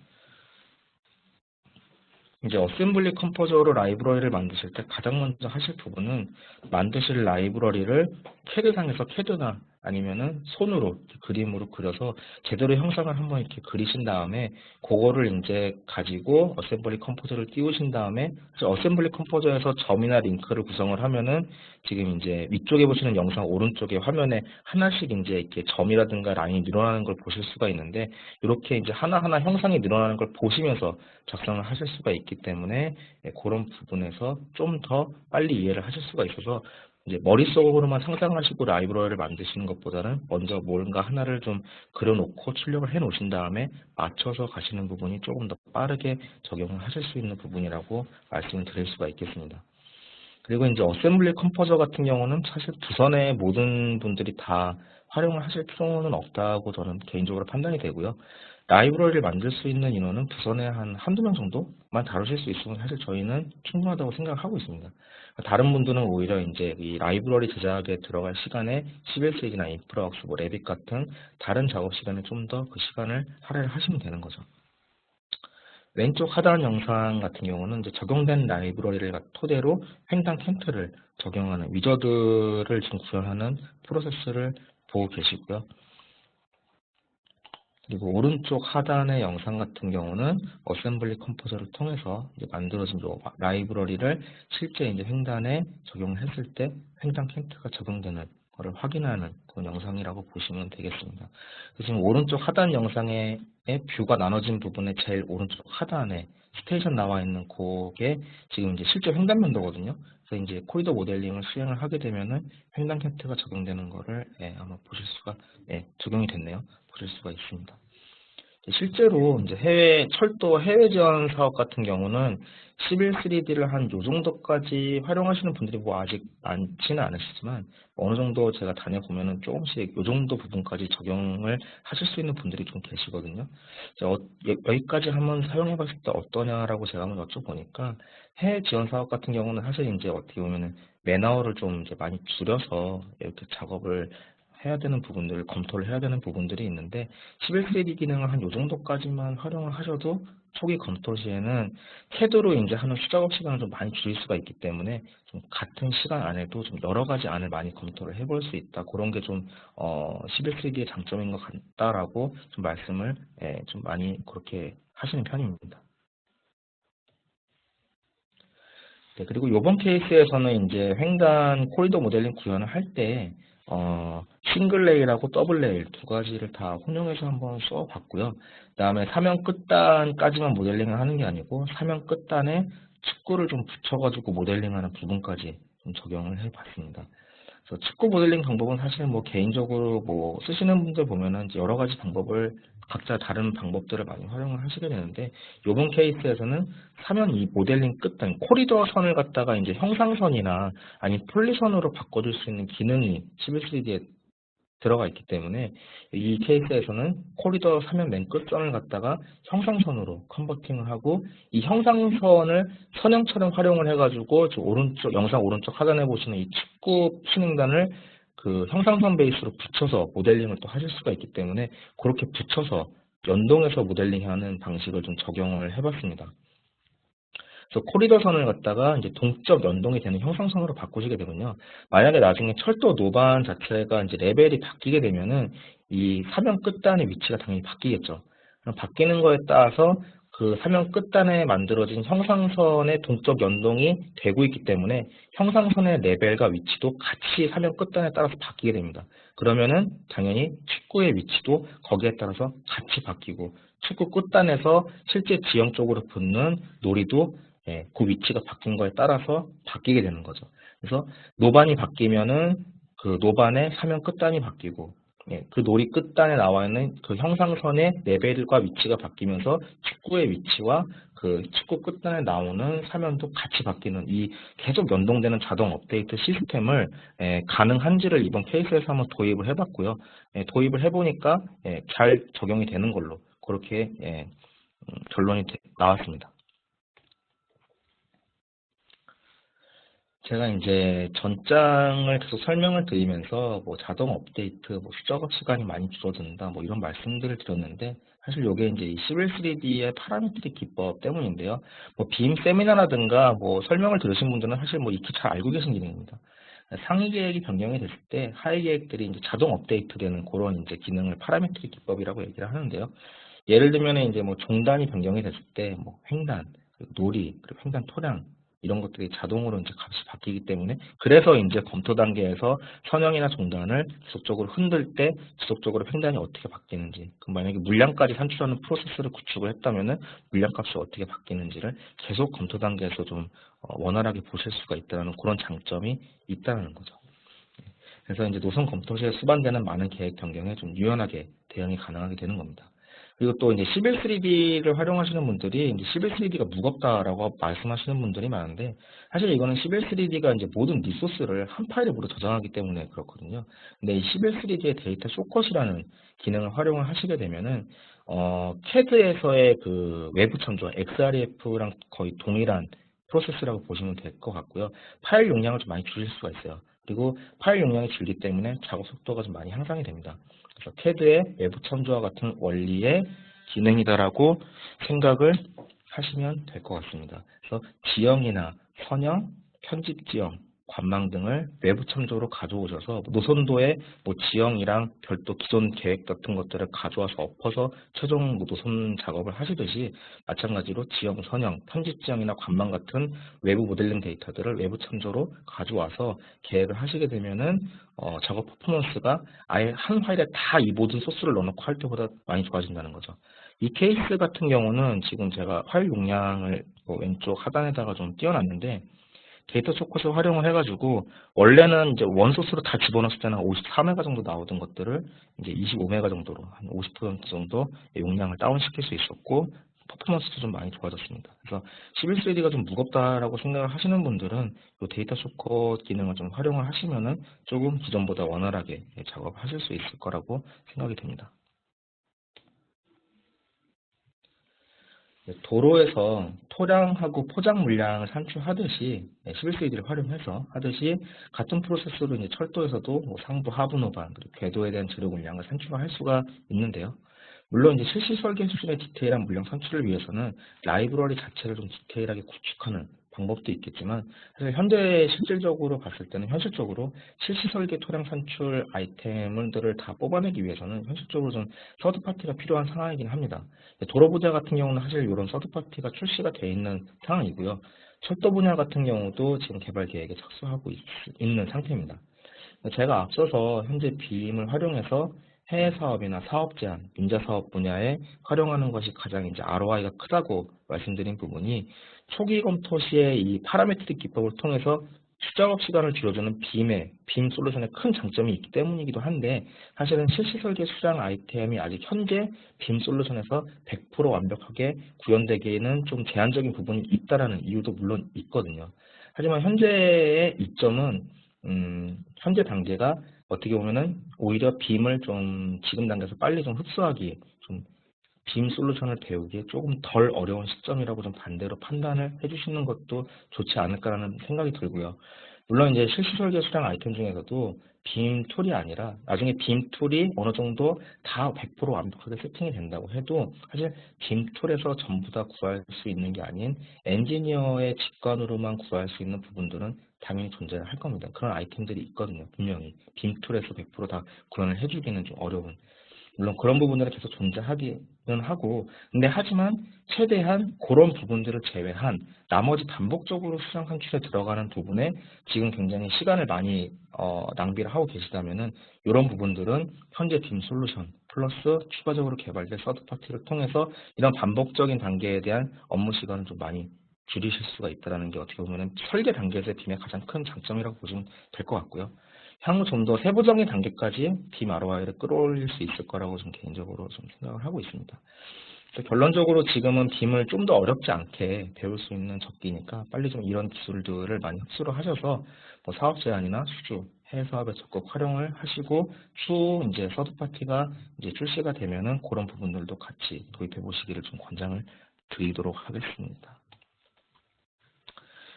이제 어셈블리 컴포저로 라이브러리를 만드실 때 가장 먼저 하실 부분은 만드실 라이브러리를 캐드상에서 캐드나 아니면은 손으로 그림으로 그려서 제대로 형상을 한번 이렇게 그리신 다음에 그거를 이제 가지고 어셈블리 컴포저를 띄우신 다음에 어셈블리 컴포저에서 점이나 링크를 구성을 하면은 지금 이제 위쪽에 보시는 영상 오른쪽에 화면에 하나씩 이제 이렇게 점이라든가 라인이 늘어나는 걸 보실 수가 있는데 이렇게 이제 하나하나 형상이 늘어나는 걸 보시면서 작성을 하실 수가 있기 때문에 그런 부분에서 좀 더 빨리 이해를 하실 수가 있어서 이제 머릿속으로만 상상하시고 라이브러리를 만드시는 것보다는 먼저 뭔가 하나를 좀 그려놓고 출력을 해 놓으신 다음에 맞춰서 가시는 부분이 조금 더 빠르게 적용을 하실 수 있는 부분이라고 말씀을 드릴 수가 있겠습니다. 그리고 이제 어셈블리 컴포저 같은 경우는 사실 두선의 모든 분들이 다 활용을 하실 필요는 없다고 저는 개인적으로 판단이 되고요. 라이브러리를 만들 수 있는 인원은 부서 내 한 한두 명 정도만 다루실 수 있으면 사실 저희는 충분하다고 생각하고 있습니다. 다른 분들은 오히려 이제 이 라이브러리 제작에 들어갈 시간에 11세기나 인프라웍스, 뭐 레빗 같은 다른 작업 시간에 좀 더 그 시간을 할애를 하시면 되는 거죠. 왼쪽 하단 영상 같은 경우는 이제 적용된 라이브러리를 토대로 횡단 캔트를 적용하는 위저드를 지금 구현하는 프로세스를 보고 계시고요. 그리고 오른쪽 하단의 영상 같은 경우는 어셈블리 컴포저를 통해서 이제 만들어진 요 라이브러리를 실제 이제 횡단에 적용을 했을 때 횡단 캔트가 적용되는 것을 확인하는 그런 영상이라고 보시면 되겠습니다. 지금 오른쪽 하단 영상의 뷰가 나눠진 부분의 제일 오른쪽 하단에 스테이션 나와 있는 그게 지금 이제 실제 횡단 면도거든요. 그래서 이제 코리도 모델링을 수행을 하게 되면은 횡단 캔트가 적용되는 거를 아마 보실 수가 적용이 됐네요. 보실 수가 있습니다. 실제로 이제 철도 해외 지원 사업 같은 경우는 11-3D를 한 요 정도까지 활용하시는 분들이 뭐 아직 많지는 않으시지만 어느 정도 제가 다녀보면은 조금씩 요 정도 부분까지 적용을 하실 수 있는 분들이 좀 계시거든요. 여기까지 한번 사용해 봤을 때 어떠냐라고 제가 한번 여쭤보니까 해외 지원 사업 같은 경우는 사실 이제 어떻게 보면은 맨아워를 좀 이제 많이 줄여서 이렇게 작업을 해야 되는 부분들을 검토를 해야 되는 부분들이 있는데 11세기 기능을 한 요 정도까지만 활용을 하셔도 초기 검토 시에는 CAD로 이제 하는 수작업 시간을 좀 많이 줄일 수가 있기 때문에 좀 같은 시간 안에도 좀 여러 가지 안을 많이 검토를 해볼 수 있다. 그런 게 좀 11세기의 장점인 것 같다라고 좀 말씀을 좀 많이 그렇게 하시는 편입니다. 네, 그리고 이번 케이스에서는 이제 횡단 코리도 모델링 구현을 할 때, 싱글 레일하고 더블 레일 두 가지를 다 혼용해서 한번 써봤고요. 그 다음에 사면 끝단까지만 모델링을 하는 게 아니고, 사면 끝단에 축구를 좀 붙여가지고 모델링하는 부분까지 좀 적용을 해봤습니다. 그래서 축구 모델링 방법은 사실 뭐 개인적으로 뭐 쓰시는 분들 보면은 이제 여러 가지 방법을 각자 다른 방법들을 많이 활용을 하시게 되는데 이번 케이스에서는 사면 이 모델링 끝단 코리더 선을 갖다가 이제 형상선이나 아니면 폴리선으로 바꿔줄 수 있는 기능이 11-3D에 들어가 있기 때문에 이 케이스에서는 코리더 사면 맨 끝선을 갖다가 형상선으로 컨버팅을 하고 이 형상선을 선형처럼 활용을 해가지고 영상 오른쪽 하단에 보시는 이 축구 신행단을 그 형상선 베이스로 붙여서 모델링을 또 하실 수가 있기 때문에 그렇게 붙여서 연동해서 모델링하는 방식을 좀 적용을 해봤습니다. 그래서 코리더 선을 갖다가 이제 동적 연동이 되는 형상선으로 바꾸시게 되면요. 만약에 나중에 철도 노반 자체가 이제 레벨이 바뀌게 되면은 이 사면 끝단의 위치가 당연히 바뀌겠죠. 그럼 바뀌는 거에 따라서 그 사면 끝단에 만들어진 형상선의 동적 연동이 되고 있기 때문에 형상선의 레벨과 위치도 같이 사면 끝단에 따라서 바뀌게 됩니다. 그러면은 당연히 축구의 위치도 거기에 따라서 같이 바뀌고 축구 끝단에서 실제 지형 쪽으로 붙는 놀이도 그 위치가 바뀐 거에 따라서 바뀌게 되는 거죠. 그래서 노반이 바뀌면은 그 노반의 사면 끝단이 바뀌고 그 놀이 끝단에 나와 있는 그 형상선의 레벨과 위치가 바뀌면서 축구의 위치와 그 축구 끝단에 나오는 사면도 같이 바뀌는 이 계속 연동되는 자동 업데이트 시스템을 가능한지를 이번 케이스에서 한번 도입을 해봤고요. 도입을 해보니까 잘 적용이 되는 걸로 그렇게 결론이 나왔습니다. 제가 이제 전장을 계속 설명을 드리면서 뭐 자동 업데이트, 뭐 수작업 시간이 많이 줄어든다, 뭐 이런 말씀들을 드렸는데 사실 이게 이제 이 11-3D의 파라메트릭 기법 때문인데요. 뭐 빔 세미나라든가 뭐 설명을 들으신 분들은 사실 뭐 익히 잘 알고 계신 기능입니다. 상위 계획이 변경이 됐을 때 하위 계획들이 이제 자동 업데이트되는 그런 이제 기능을 파라메트릭 기법이라고 얘기를 하는데요. 예를 들면 이제 뭐 종단이 변경이 됐을 때 뭐 횡단, 그리고 놀이, 그리고 횡단 토량 이런 것들이 자동으로 이제 값이 바뀌기 때문에 그래서 이제 검토 단계에서 선형이나 종단을 지속적으로 흔들 때 지속적으로 횡단이 어떻게 바뀌는지 그럼 만약에 물량까지 산출하는 프로세스를 구축을 했다면은 물량값이 어떻게 바뀌는지를 계속 검토 단계에서 좀 원활하게 보실 수가 있다는 그런 장점이 있다는 거죠. 그래서 이제 노선 검토 시에 수반되는 많은 계획 변경에 좀 유연하게 대응이 가능하게 되는 겁니다. 그리고 또 이제 시빌 3D를 활용하시는 분들이 이제 시빌 3D가 무겁다라고 말씀하시는 분들이 많은데, 사실 이거는 시빌 3D가 이제 모든 리소스를 한 파일에 모두 저장하기 때문에 그렇거든요. 근데 이 시빌 3D의 데이터 쇼컷이라는 기능을 활용을 하시게 되면은 CAD에서의 그 외부 참조 XREF랑 거의 동일한 프로세스라고 보시면 될 것 같고요. 파일 용량을 좀 많이 줄일 수가 있어요. 그리고 파일 용량이 줄기 때문에 작업 속도가 좀 많이 향상이 됩니다. 그래서 CAD의 외부 참조와 같은 원리의 기능이다라고 생각을 하시면 될 것 같습니다. 그래서 지형이나 선형, 편집 지형, 관망 등을 외부 참조로 가져오셔서 노선도에 뭐 지형이랑 별도 기존 계획 같은 것들을 가져와서 엎어서 최종 노선 작업을 하시듯이 마찬가지로 지형, 선형, 편집 지형이나 관망 같은 외부 모델링 데이터들을 외부 참조로 가져와서 계획을 하시게 되면은 작업 퍼포먼스가 아예 한 파일에 다 이 모든 소스를 넣어놓고 할 때보다 많이 좋아진다는 거죠. 이 케이스 같은 경우는 지금 제가 파일 용량을 왼쪽 하단에다가 좀 띄워놨는데, 데이터 쇼컷을 활용을 해가지고 원래는 이제 원소스로 다 집어넣었을 때는 54메가 정도 나오던 것들을 이제 25메가 정도로 한 50% 정도 용량을 다운시킬 수 있었고, 퍼포먼스도 좀 많이 좋아졌습니다. 그래서 11.3D가 좀 무겁다라고 생각을 하시는 분들은 이 데이터 쇼컷 기능을 좀 활용을 하시면은 조금 기존보다 원활하게 작업하실 수 있을 거라고 생각이 됩니다. 도로에서 토량하고 포장 물량을 산출하듯이 11세기를 활용해서 하듯이 같은 프로세스로 이제 철도에서도 뭐 상부, 하부 노반, 그리고 궤도에 대한 재료 물량을 산출할 수가 있는데요. 물론 이제 실시 설계 수준의 디테일한 물량 산출을 위해서는 라이브러리 자체를 좀 디테일하게 구축하는 방법도 있겠지만, 사실 현재 실질적으로 봤을 때는 현실적으로 실시 설계 토량 산출 아이템들을 다 뽑아내기 위해서는 현실적으로 좀 서드 파티가 필요한 상황이긴 합니다. 도로 분야 같은 경우는 사실 이런 서드 파티가 출시가 되어 있는 상황이고요. 철도 분야 같은 경우도 지금 개발 계획에 착수하고 있는 상태입니다. 제가 앞서서 현재 빔을 활용해서 해외 사업이나 사업 제안, 민자 사업 분야에 활용하는 것이 가장 이제 ROI가 크다고 말씀드린 부분이, 초기 검토 시에 이 파라메트릭 기법을 통해서 수작업 시간을 줄여주는 빔 솔루션의 큰 장점이 있기 때문이기도 한데, 사실은 실시 설계 수량 아이템이 아직 현재 빔 솔루션에서 100% 완벽하게 구현되기에는 좀 제한적인 부분이 있다라는 이유도 물론 있거든요. 하지만 현재의 이점은 현재 단계가 어떻게 보면은 오히려 빔을 좀 지금 단계에서 빨리 좀 흡수하기, 좀 빔 솔루션을 배우기에 조금 덜 어려운 시점이라고 좀 반대로 판단을 해주시는 것도 좋지 않을까라는 생각이 들고요. 물론 이제 실시 설계 수량 아이템 중에서도 빔 툴이 아니라 나중에 빔 툴이 어느 정도 다 100% 완벽하게 세팅이 된다고 해도 사실 빔 툴에서 전부 다 구할 수 있는 게 아닌 엔지니어의 직관으로만 구할 수 있는 부분들은 당연히 존재를 할 겁니다. 그런 아이템들이 있거든요. 분명히 빔 툴에서 100%다 구현을 해주기는 좀 어려운, 물론 그런 부분들은 계속 존재하기는 하고, 근데 하지만 최대한 그런 부분들을 제외한 나머지 반복적으로 수상 산출에 들어가는 부분에 지금 굉장히 시간을 많이 낭비를 하고 계시다면은 이런 부분들은 현재 빔 솔루션 플러스 추가적으로 개발된 서드 파티를 통해서 이런 반복적인 단계에 대한 업무 시간을 좀 많이 줄이실 수가 있다는 게 어떻게 보면 설계 단계에서의 빔의 가장 큰 장점이라고 보시면 될 것 같고요. 향후 좀 더 세부적인 단계까지 빔 ROI를 끌어올릴 수 있을 거라고 좀 개인적으로 좀 생각을 하고 있습니다. 그래서 결론적으로 지금은 빔을 좀 더 어렵지 않게 배울 수 있는 적기니까 빨리 좀 이런 기술들을 많이 흡수를 하셔서 뭐 사업 제안이나 수주, 해외 사업에 적극 활용을 하시고 추후 이제 서드 파티가 이제 출시가 되면은 그런 부분들도 같이 도입해 보시기를 좀 권장을 드리도록 하겠습니다.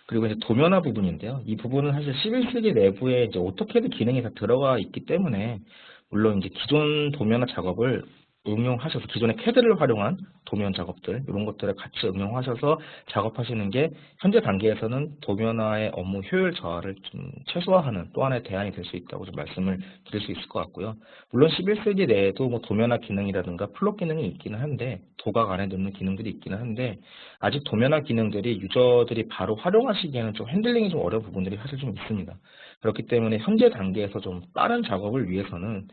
그리고 이제 도면화 부분인데요. 이 부분은 사실 11세기 내부에 이제 오토캐드 기능이 다 들어가 있기 때문에, 물론 이제 기존 도면화 작업을 응용하셔서 기존의 캐드를 활용한 도면 작업들 이런 것들을 같이 응용하셔서 작업하시는 게 현재 단계에서는 도면화의 업무 효율 저하를 좀 최소화하는 또 하나의 대안이 될 수 있다고 좀 말씀을 드릴 수 있을 것 같고요. 물론 11세기 내에도 뭐 도면화 기능이라든가 플롯 기능이 있기는 한데, 도각 안에 넣는 기능들이 있기는 한데, 아직 도면화 기능들이 유저들이 바로 활용하시기에는 좀 핸들링이 좀 어려운 부분들이 사실 좀 있습니다. 그렇기 때문에 현재 단계에서 좀 빠른 작업을 위해서는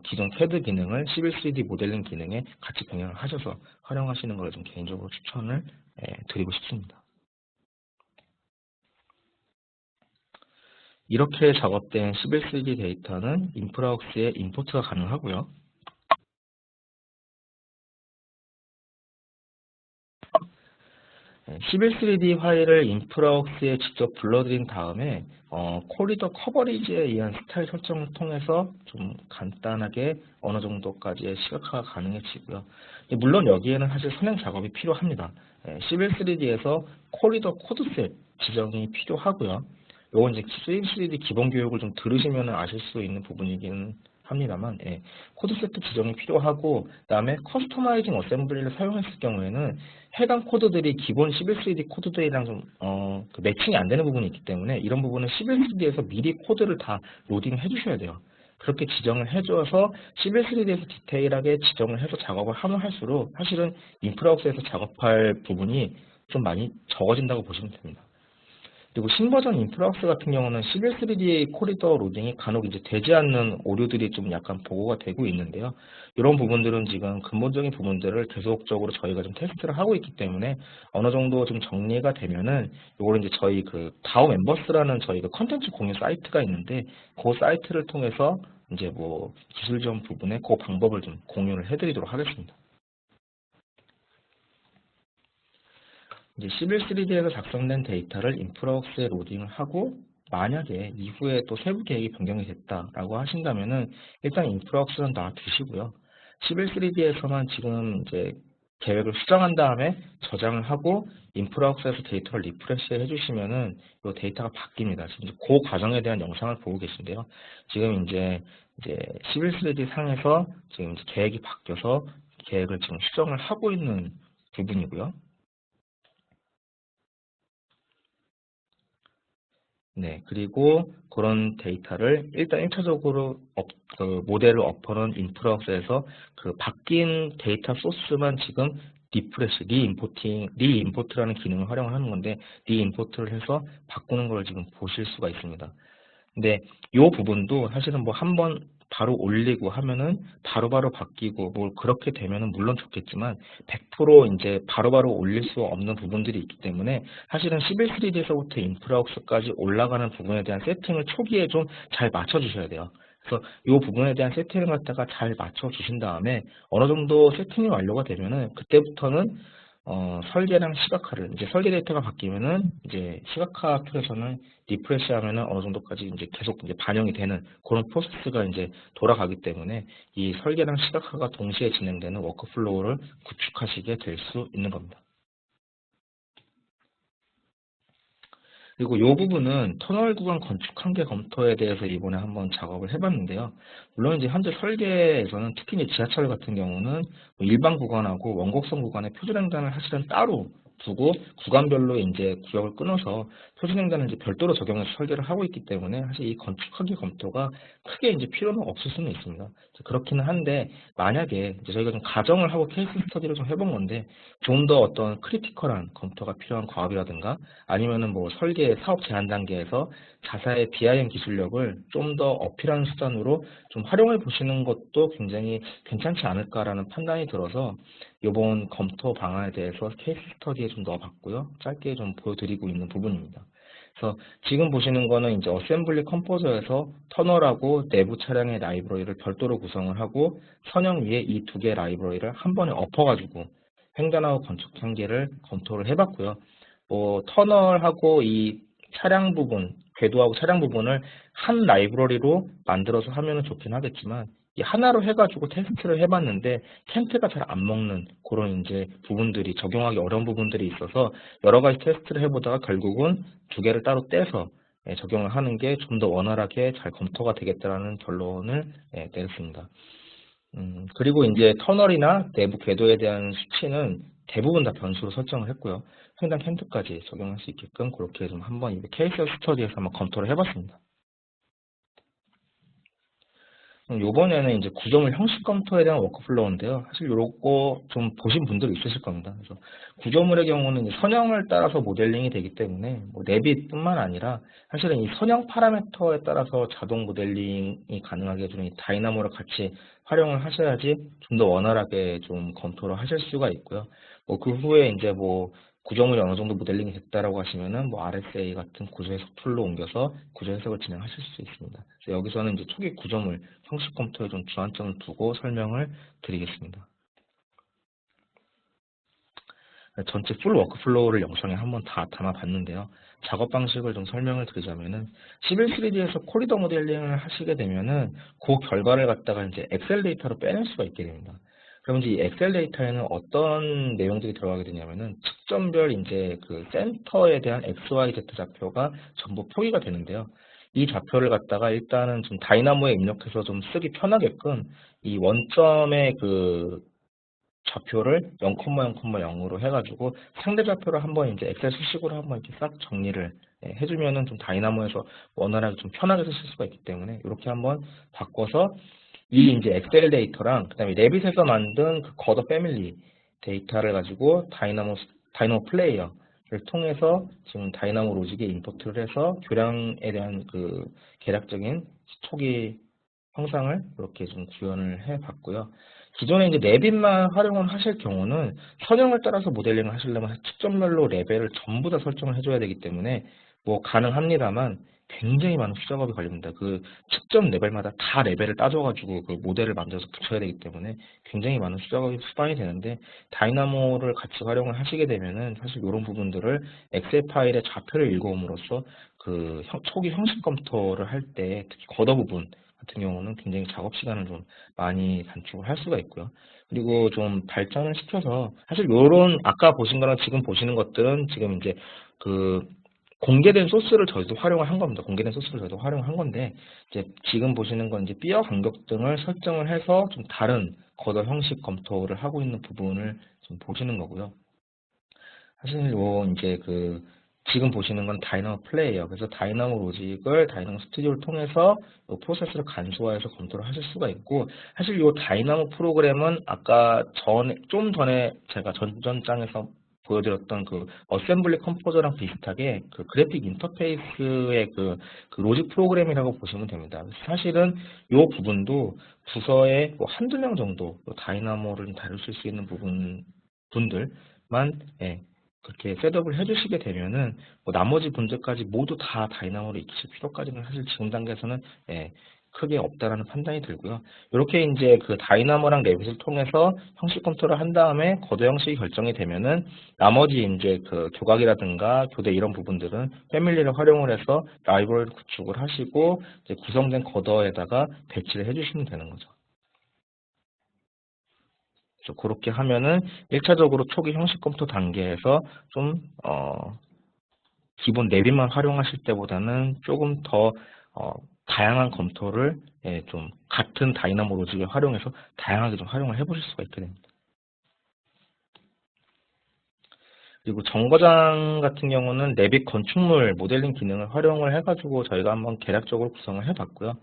기존 CAD 기능을 11-3D 모델링 기능에 같이 병행을 하셔서 활용하시는 걸 좀 개인적으로 추천을 드리고 싶습니다. 이렇게 작업된 11-3D 데이터는 인프라웍스에 임포트가 가능하고요. 시빌 3D 파일을 인프라웍스에 직접 불러들인 다음에 코리더 커버리지에 의한 스타일 설정을 통해서 좀 간단하게 어느 정도까지의 시각화가 가능해지고요. 물론 여기에는 사실 선행 작업이 필요합니다. 시빌 3D에서 코리더 코드셋 지정이 필요하고요. 요건 이제 시빌 3D 기본 교육을 좀 들으시면 아실 수 있는 부분이기는 합니다만, 코드 세트 지정이 필요하고, 그다음에 커스터마이징 어셈블리를 사용했을 경우에는 해당 코드들이 기본 시빌 3D 코드들이랑 좀 그 매칭이 안 되는 부분이 있기 때문에 이런 부분은 시빌 3D에서 미리 코드를 다 로딩해 주셔야 돼요. 그렇게 지정을 해줘서 시빌 3D에서 디테일하게 지정을 해서 작업을 하면 할수록 사실은 인프라웍스에서 작업할 부분이 좀 많이 적어진다고 보시면 됩니다. 그리고 신버전 인프라웍스 같은 경우는 시빌 3D 코리더 로딩이 간혹 이제 되지 않는 오류들이 좀 약간 보고가 되고 있는데요. 이런 부분들은 지금 근본적인 부분들을 계속적으로 저희가 좀 테스트를 하고 있기 때문에 어느 정도 좀 정리가 되면은 이거를 이제 저희 그 다오 멤버스라는 저희 그 컨텐츠 공유 사이트가 있는데 그 사이트를 통해서 이제 뭐 기술 지원 부분에 그 방법을 좀 공유를 해드리도록 하겠습니다. 이제 시빌 3D에서 작성된 데이터를 인프라웍스에 로딩을 하고 만약에 이후에 또 세부 계획이 변경이 됐다라고 하신다면은 일단 인프라웍스는 놔두시고요. 시빌 3D에서만 지금 이제 계획을 수정한 다음에 저장을 하고 인프라웍스에서 데이터를 리프레시 해주시면은 이 데이터가 바뀝니다. 지금 그 과정에 대한 영상을 보고 계신데요. 지금 이제 시빌 3D 상에서 지금 이제 계획이 바뀌어서 계획을 지금 수정을 하고 있는 부분이고요. 네, 그리고 그런 데이터를 일단 1차적으로 모델을 엎어놓은 인프라웍스에서 그 바뀐 데이터 소스만 지금 리프레시, 리임포트라는 기능을 활용하는 건데 리임포트를 해서 바꾸는 걸 지금 보실 수가 있습니다. 근데 이 부분도 사실은 뭐 한번 바로 올리고 하면은 바로바로 바뀌고 뭐 그렇게 되면은 물론 좋겠지만 100% 이제 바로바로 올릴 수 없는 부분들이 있기 때문에 사실은 시빌 3D에서부터 인프라웍스까지 올라가는 부분에 대한 세팅을 초기에 좀 잘 맞춰 주셔야 돼요. 그래서 이 부분에 대한 세팅을 갖다가 잘 맞춰 주신 다음에 어느 정도 세팅이 완료가 되면은 그때부터는 설계랑 시각화를 이제 설계 데이터가 바뀌면은 이제 시각화 툴에서는 리프레시 하면은 어느 정도까지 이제 계속 이제 반영이 되는 그런 프로세스가 이제 돌아가기 때문에 이 설계랑 시각화가 동시에 진행되는 워크플로우를 구축하시게 될 수 있는 겁니다. 그리고 이 부분은 터널 구간 건축 한계 검토에 대해서 이번에 한번 작업을 해봤는데요. 물론 이제 현재 설계에서는 특히 이제 지하철 같은 경우는 뭐 일반 구간하고 원곡선 구간의 표준횡단을 사실은 따로 두고 구간별로 이제 구역을 끊어서 표준횡단을 이제 별도로 적용해서 설계를 하고 있기 때문에 사실 이 건축 한계 검토가 크게 이제 필요는 없을 수는 있습니다. 그렇기는 한데 만약에 이제 저희가 좀 가정을 하고 케이스 스터디를 좀 해본 건데 좀 더 어떤 크리티컬한 검토가 필요한 과업이라든가 아니면은 뭐 설계 사업 제한 단계에서 자사의 BIM 기술력을 좀 더 어필하는 수단으로 좀 활용해 보시는 것도 굉장히 괜찮지 않을까라는 판단이 들어서 이번 검토 방안에 대해서 케이스 스터디에 좀 넣어봤고요. 짧게 좀 보여드리고 있는 부분입니다. 그래서 지금 보시는 거는 이제 어셈블리 컴포저에서 터널하고 내부 차량의 라이브러리를 별도로 구성을 하고 선형 위에 이 두 개의 라이브러리를 한 번에 엎어가지고 횡단하고 건축 단계를 검토를 해봤고요. 뭐 터널하고 이 차량 부분, 궤도하고 차량 부분을 한 라이브러리로 만들어서 하면 좋긴 하겠지만 이 하나로 해가지고 테스트를 해봤는데 캔트가 잘 안 먹는 그런 이제 부분들이 적용하기 어려운 부분들이 있어서 여러 가지 테스트를 해보다가 결국은 두 개를 따로 떼서 적용을 하는 게 좀 더 원활하게 잘 검토가 되겠다라는 결론을 내렸습니다. 그리고 이제 터널이나 내부 궤도에 대한 수치는 대부분 다 변수로 설정을 했고요. 횡단 캔트까지 적용할 수 있게끔 그렇게 좀 한번 케이스 스터디에서 한번 검토를 해봤습니다. 요번에는 이제 구조물 형식 검토에 대한 워크플로우인데요. 사실 요거 좀 보신 분들 있으실 겁니다. 그래서 구조물의 경우는 이제 선형을 따라서 모델링이 되기 때문에 뭐 내빗뿐만 아니라 사실은 이 선형 파라미터에 따라서 자동 모델링이 가능하게 해주는 이 다이나모를 같이 활용을 하셔야지 좀 더 원활하게 좀 검토를 하실 수가 있고요. 뭐 그 후에 이제 뭐 구조물이 어느 정도 모델링이 됐다라고 하시면은 뭐 RSA 같은 구조 해석 툴로 옮겨서 구조 해석을 진행하실 수 있습니다. 그래서 여기서는 이제 초기 구조물 형식 검토에 좀 주안점을 두고 설명을 드리겠습니다. 전체 풀 워크플로우를 영상에 한번 다 담아봤는데요. 작업 방식을 좀 설명을 드리자면은 11 시리즈에서 코리더 모델링을 하시게 되면은 그 결과를 갖다가 이제 엑셀 데이터로 빼낼 수가 있게 됩니다. 그럼 이제 이 엑셀 데이터에는 어떤 내용들이 들어가게 되냐면은 측정별 이제 그 센터에 대한 XYZ 좌표가 전부 표기가 되는데요. 이 좌표를 갖다가 일단은 좀 다이나모에 입력해서 좀 쓰기 편하게끔 이 원점의 그 좌표를 0,0,0으로 해가지고 상대 좌표를 한번 이제 엑셀 수식으로 한번 이렇게 싹 정리를 해주면은 좀 다이나모에서 원활하게 좀 편하게 쓰실 수가 있기 때문에 이렇게 한번 바꿔서 이 이제 엑셀 데이터랑 그다음에 레빗에서 만든 그 걷어 패밀리 데이터를 가지고 다이나모 플레이어를 통해서 지금 다이나모 로직에 임포트를 해서 교량에 대한 그 계략적인 초기 형상을 이렇게 좀 구현을 해 봤고요. 기존에 이제 레빗만 활용을 하실 경우는 선형을 따라서 모델링을 하시려면 측정별로 레벨을 전부 다 설정을 해줘야 되기 때문에 뭐 가능합니다만 굉장히 많은 수작업이 걸립니다. 그 측정 레벨마다 다 레벨을 따져가지고 그 모델을 만들어서 붙여야 되기 때문에 굉장히 많은 수작업이 수반이 되는데 다이나모를 같이 활용을 하시게 되면은 사실 이런 부분들을 엑셀 파일의 좌표를 읽어옴으로써 그 초기 형식 검토를 할 때 특히 걷어 부분 같은 경우는 굉장히 작업 시간을 좀 많이 단축을 할 수가 있고요. 그리고 좀 발전을 시켜서 사실 요런 아까 보신 거랑 지금 보시는 것들은 지금 이제 그 공개된 소스를 저희도 활용을 한 겁니다. 공개된 소스를 저희도 활용을 한 건데 이제 지금 보시는 건 이제 삐어 간격 등을 설정을 해서 좀 다른 걷어 형식 검토를 하고 있는 부분을 좀 보시는 거고요. 사실 요 이제 그 지금 보시는 건 다이나모 플레이예요. 그래서 다이나모 로직을 다이나모 스튜디오를 통해서 요 프로세스를 간소화해서 검토를 하실 수가 있고 사실 요 다이나모 프로그램은 아까 좀 전에 제가 전장에서 보여드렸던 그 어셈블리 컴포저랑 비슷하게 그 그래픽 인터페이스의 그 로직 프로그램이라고 보시면 됩니다. 사실은 요 부분도 부서에 뭐 한두 명 정도 다이나모를 다루실 수 있는 분들만 그렇게 셋업을 해주시게 되면은 뭐 나머지 분들까지 모두 다 다이나모로 익히실 필요까지는 사실 지금 단계에서는 크게 없다라는 판단이 들고요. 이렇게 이제 그 다이나모랑 레빗을 통해서 형식 검토를 한 다음에 거대 형식이 결정이 되면은 나머지 이제 그 교각이라든가 교대 이런 부분들은 패밀리를 활용을 해서 라이브러리를 구축을 하시고 이제 구성된 거더에다가 배치를 해주시면 되는 거죠. 그렇게 하면은 1차적으로 초기 형식 검토 단계에서 좀 기본 내비만 활용하실 때보다는 조금 더 다양한 검토를 좀 같은 다이나모 로직을 활용해서 다양하게 좀 활용을 해보실 수가 있게 됩니다. 그리고 정거장 같은 경우는 레빗 건축물 모델링 기능을 활용을 해가지고 저희가 한번 계략적으로 구성을 해봤고요.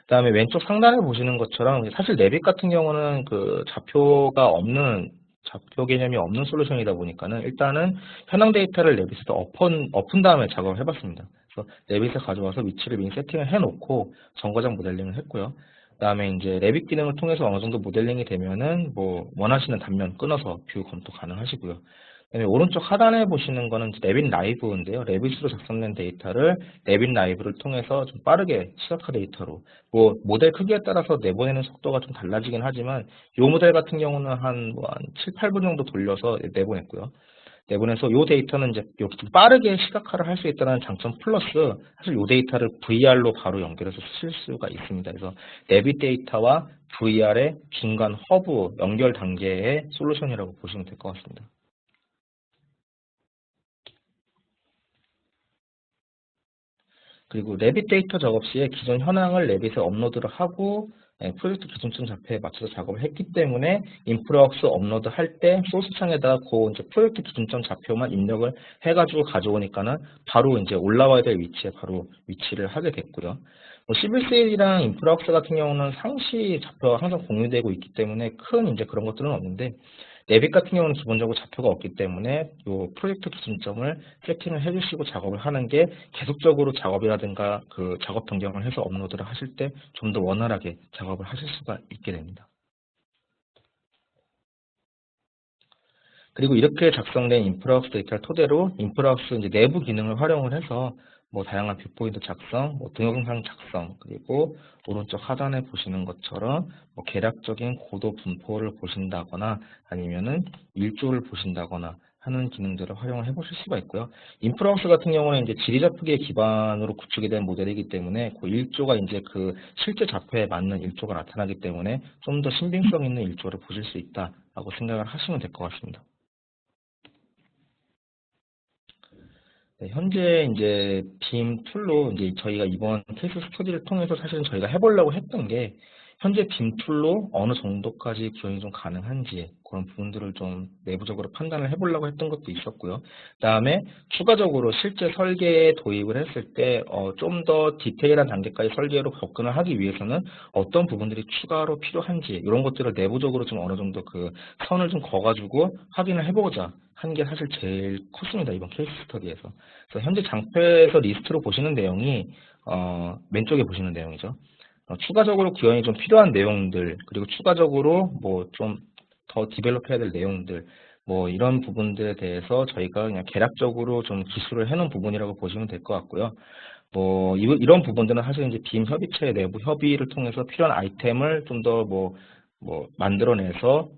그다음에 왼쪽 상단에 보시는 것처럼 사실 레빗 같은 경우는 그 좌표 개념이 없는 솔루션이다 보니까는 일단은 현황 데이터를 레빗에서 엎은 다음에 작업을 해봤습니다. 그래서 레빗에 가져와서 위치를 미리 세팅을 해놓고 정거장 모델링을 했고요. 그다음에 이제 레빗 기능을 통해서 어느 정도 모델링이 되면은 뭐 원하시는 단면 끊어서 뷰 검토 가능하시고요. 그다음에 오른쪽 하단에 보시는 거는 레빗 라이브인데요. 레빗으로 작성된 데이터를 레빗 라이브를 통해서 좀 빠르게 시각화 데이터로 뭐 모델 크기에 따라서 내보내는 속도가 좀 달라지긴 하지만 이 모델 같은 경우는 한 7, 8분 정도 돌려서 내보냈고요. 내보내서 이 데이터는 이제 좀 빠르게 시각화를 할 수 있다는 장점 플러스 사실 이 데이터를 VR로 바로 연결해서 쓰실 수가 있습니다. 그래서 레빗 데이터와 VR의 중간 허브 연결 단계의 솔루션이라고 보시면 될 것 같습니다. 그리고 레빗 데이터 작업 시에 기존 현황을 레빗에 업로드를 하고 프로젝트 기준점 좌표에 맞춰서 작업을 했기 때문에 인프라웍스 업로드 할 때 소스 창에다가 그 이제 프로젝트 기준점 좌표만 입력을 해가지고 가져오니까는 바로 이제 올라와야 될 위치에 바로 위치를 하게 됐고요. 뭐 시빌세일이랑 인프라웍스 같은 경우는 상시 좌표가 항상 공유되고 있기 때문에 큰 이제 그런 것들은 없는데 레빗 같은 경우는 기본적으로 좌표가 없기 때문에 이 프로젝트 기준점을 세팅을 해주시고 작업을 하는 게 계속적으로 작업이라든가 그 작업 변경을 해서 업로드를 하실 때 좀 더 원활하게 작업을 하실 수가 있게 됩니다. 그리고 이렇게 작성된 인프라웍스 데이터를 토대로 인프라웍스 이제 내부 기능을 활용을 해서 뭐 다양한 뷰포인트 작성, 뭐 동영상 작성, 그리고 오른쪽 하단에 보시는 것처럼 뭐 계략적인 고도 분포를 보신다거나 아니면은 일조를 보신다거나 하는 기능들을 활용을 해보실 수가 있고요. 인프라우스 같은 경우는 이제 지리좌표기의 기반으로 구축이 된 모델이기 때문에 그 일조가 이제 그 실제 좌표에 맞는 일조가 나타나기 때문에 좀 더 신빙성 있는 일조를 보실 수 있다라고 생각을 하시면 될 것 같습니다. 네, 현재 이제 빔 툴로 이제 저희가 이번 케이스 스터디를 통해서 사실은 저희가 해보려고 했던 게 현재 빔 툴로 어느 정도까지 구현이 좀 가능한지 그런 부분들을 좀 내부적으로 판단을 해보려고 했던 것도 있었고요. 그다음에 추가적으로 실제 설계에 도입을 했을 때 좀 더 디테일한 단계까지 설계로 접근을 하기 위해서는 어떤 부분들이 추가로 필요한지 이런 것들을 내부적으로 좀 어느 정도 그 선을 좀 그어가지고 확인을 해보고자 한 게 사실 제일 컸습니다. 이번 케이스 스터디에서. 그래서 현재 장표에서 리스트로 보시는 내용이 왼쪽에 보시는 내용이죠. 추가적으로 구현이 좀 필요한 내용들 그리고 추가적으로 뭐 좀 더 디벨롭해야 될 내용들 뭐 이런 부분들에 대해서 저희가 그냥 개략적으로 좀 기술을 해놓은 부분이라고 보시면 될 것 같고요. 뭐 이런 부분들은 사실 이제 빔 협의체 내부 협의를 통해서 필요한 아이템을 좀 더 뭐 만들어내서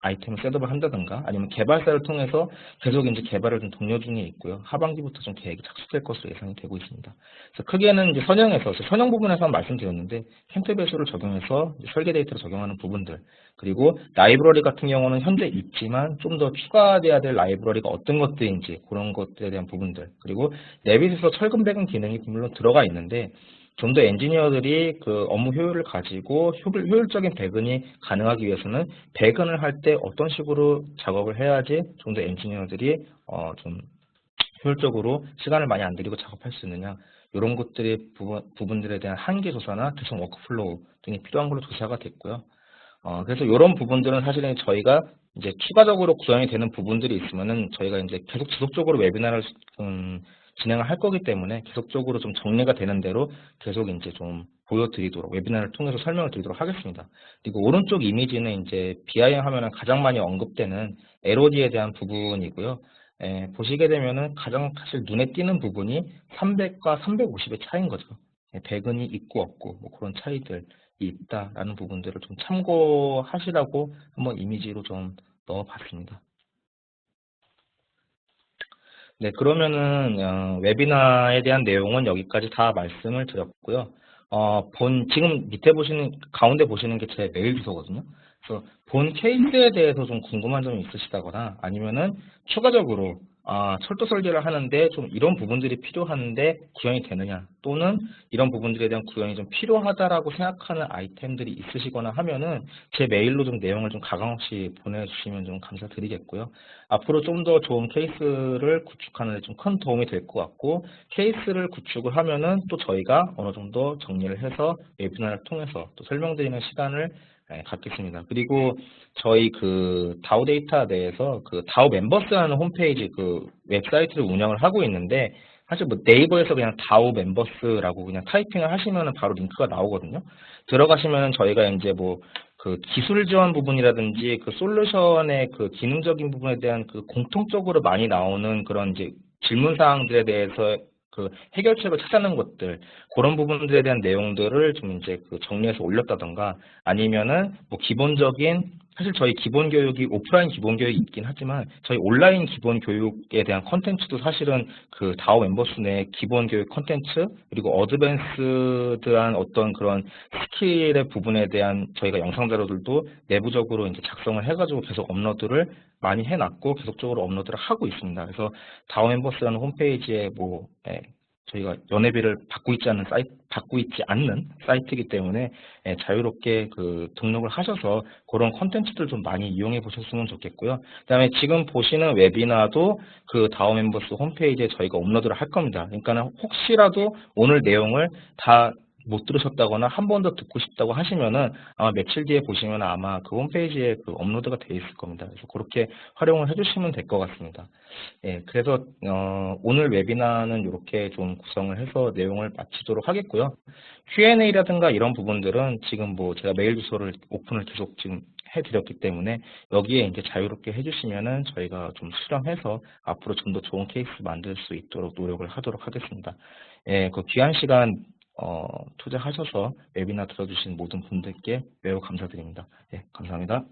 아이템을 셋업을 한다든가 아니면 개발사를 통해서 계속 이제 개발을 좀 독려 중에 있고요. 하반기부터 좀 계획이 착수될 것으로 예상이 되고 있습니다. 그래서 크게는 이제 선형 부분에서 말씀드렸는데 캠프 배수를 적용해서 이제 설계 데이터를 적용하는 부분들 그리고 라이브러리 같은 경우는 현재 있지만 좀 더 추가돼야 될 라이브러리가 어떤 것들인지 그런 것들에 대한 부분들 그리고 레빗에서 철근 배근 기능이 물론 들어가 있는데 좀 더 엔지니어들이 그 업무 효율을 가지고 효율적인 배근이 가능하기 위해서는 배근을 할 때 어떤 식으로 작업을 해야지 좀 더 엔지니어들이 좀 효율적으로 시간을 많이 안 들이고 작업할 수 있느냐 이런 것들의 부분들에 대한 한계 조사나 개선 워크플로우 등이 필요한 걸로 조사가 됐고요. 그래서 이런 부분들은 사실은 저희가 이제 추가적으로 구현이 되는 부분들이 있으면은 저희가 이제 계속 지속적으로 웨비나를 진행을 할 거기 때문에 계속적으로 좀 정리가 되는 대로 계속 이제 좀 보여드리도록 웨비나를 통해서 설명을 드리도록 하겠습니다. 그리고 오른쪽 이미지는 이제 BIM 하면은 가장 많이 언급되는 LOD에 대한 부분이고요. 보시게 되면은 가장 사실 눈에 띄는 부분이 300과 350의 차이인 거죠. 배근이 있고 없고 뭐 그런 차이들이 있다라는 부분들을 좀 참고하시라고 한번 이미지로 좀 넣어봤습니다. 네, 그러면은 웨비나에 대한 내용은 여기까지 다 말씀을 드렸고요. 지금 밑에 보시는 가운데 보시는 게 제 메일 주소거든요. 그래서 본 케이스에 대해서 좀 궁금한 점이 있으시다거나 아니면은 추가적으로 철도 설계를 하는데 좀 이런 부분들이 필요한데 구현이 되느냐 또는 이런 부분들에 대한 구현이 좀 필요하다라고 생각하는 아이템들이 있으시거나 하면은 제 메일로 좀 내용을 좀 가감 없이 보내주시면 좀 감사드리겠고요. 앞으로 좀 더 좋은 케이스를 구축하는 데 좀 큰 도움이 될 것 같고 케이스를 구축을 하면은 또 저희가 어느 정도 정리를 해서 웨비나를 통해서 또 설명드리는 시간을 갖겠습니다. 그리고 저희 그 다오 데이터 내에서 그 다오 멤버스라는 홈페이지 그 웹사이트를 운영을 하고 있는데 사실 뭐 네이버에서 그냥 다오 멤버스라고 그냥 타이핑을 하시면은 바로 링크가 나오거든요. 들어가시면은 저희가 이제 뭐 그 기술 지원 부분이라든지 그 솔루션의 그 기능적인 부분에 대한 그 공통적으로 많이 나오는 그런 이제 질문 사항들에 대해서 그 해결책을 찾아내는 것들 그런 부분들에 대한 내용들을 좀 이제 그 정리해서 올렸다던가 아니면은 뭐 기본적인 사실 저희 기본 교육이 오프라인 기본 교육이 있긴 하지만 저희 온라인 기본 교육에 대한 컨텐츠도 사실은 그 다오 멤버스 내 기본 교육 컨텐츠 그리고 어드밴스드한 어떤 그런 스킬의 부분에 대한 저희가 영상 자료들도 내부적으로 이제 작성을 해가지고 계속 업로드를 많이 해놨고 계속적으로 업로드를 하고 있습니다. 그래서 다오 멤버스라는 홈페이지에 뭐 저희가 연회비를 받고 있지 않는 사이트이기 때문에 자유롭게 그 등록을 하셔서 그런 컨텐츠들 좀 많이 이용해 보셨으면 좋겠고요. 그다음에 지금 보시는 웨비나도 그 다오 멤버스 홈페이지에 저희가 업로드를 할 겁니다. 그러니까 혹시라도 오늘 내용을 다 못 들으셨다거나 한 번 더 듣고 싶다고 하시면은 아마 며칠 뒤에 보시면 아마 그 홈페이지에 그 업로드가 되어 있을 겁니다. 그래서 그렇게 활용을 해주시면 될 것 같습니다. 그래서 오늘 웨비나는 이렇게 좀 구성을 해서 내용을 마치도록 하겠고요. Q&A라든가 이런 부분들은 지금 뭐 제가 메일 주소를 오픈을 계속 지금 해드렸기 때문에 여기에 이제 자유롭게 해주시면은 저희가 좀 수렴해서 앞으로 좀 더 좋은 케이스 만들 수 있도록 노력을 하도록 하겠습니다. 그 귀한 시간 투자하셔서 웨비나 들어주신 모든 분들께 매우 감사드립니다. 감사합니다.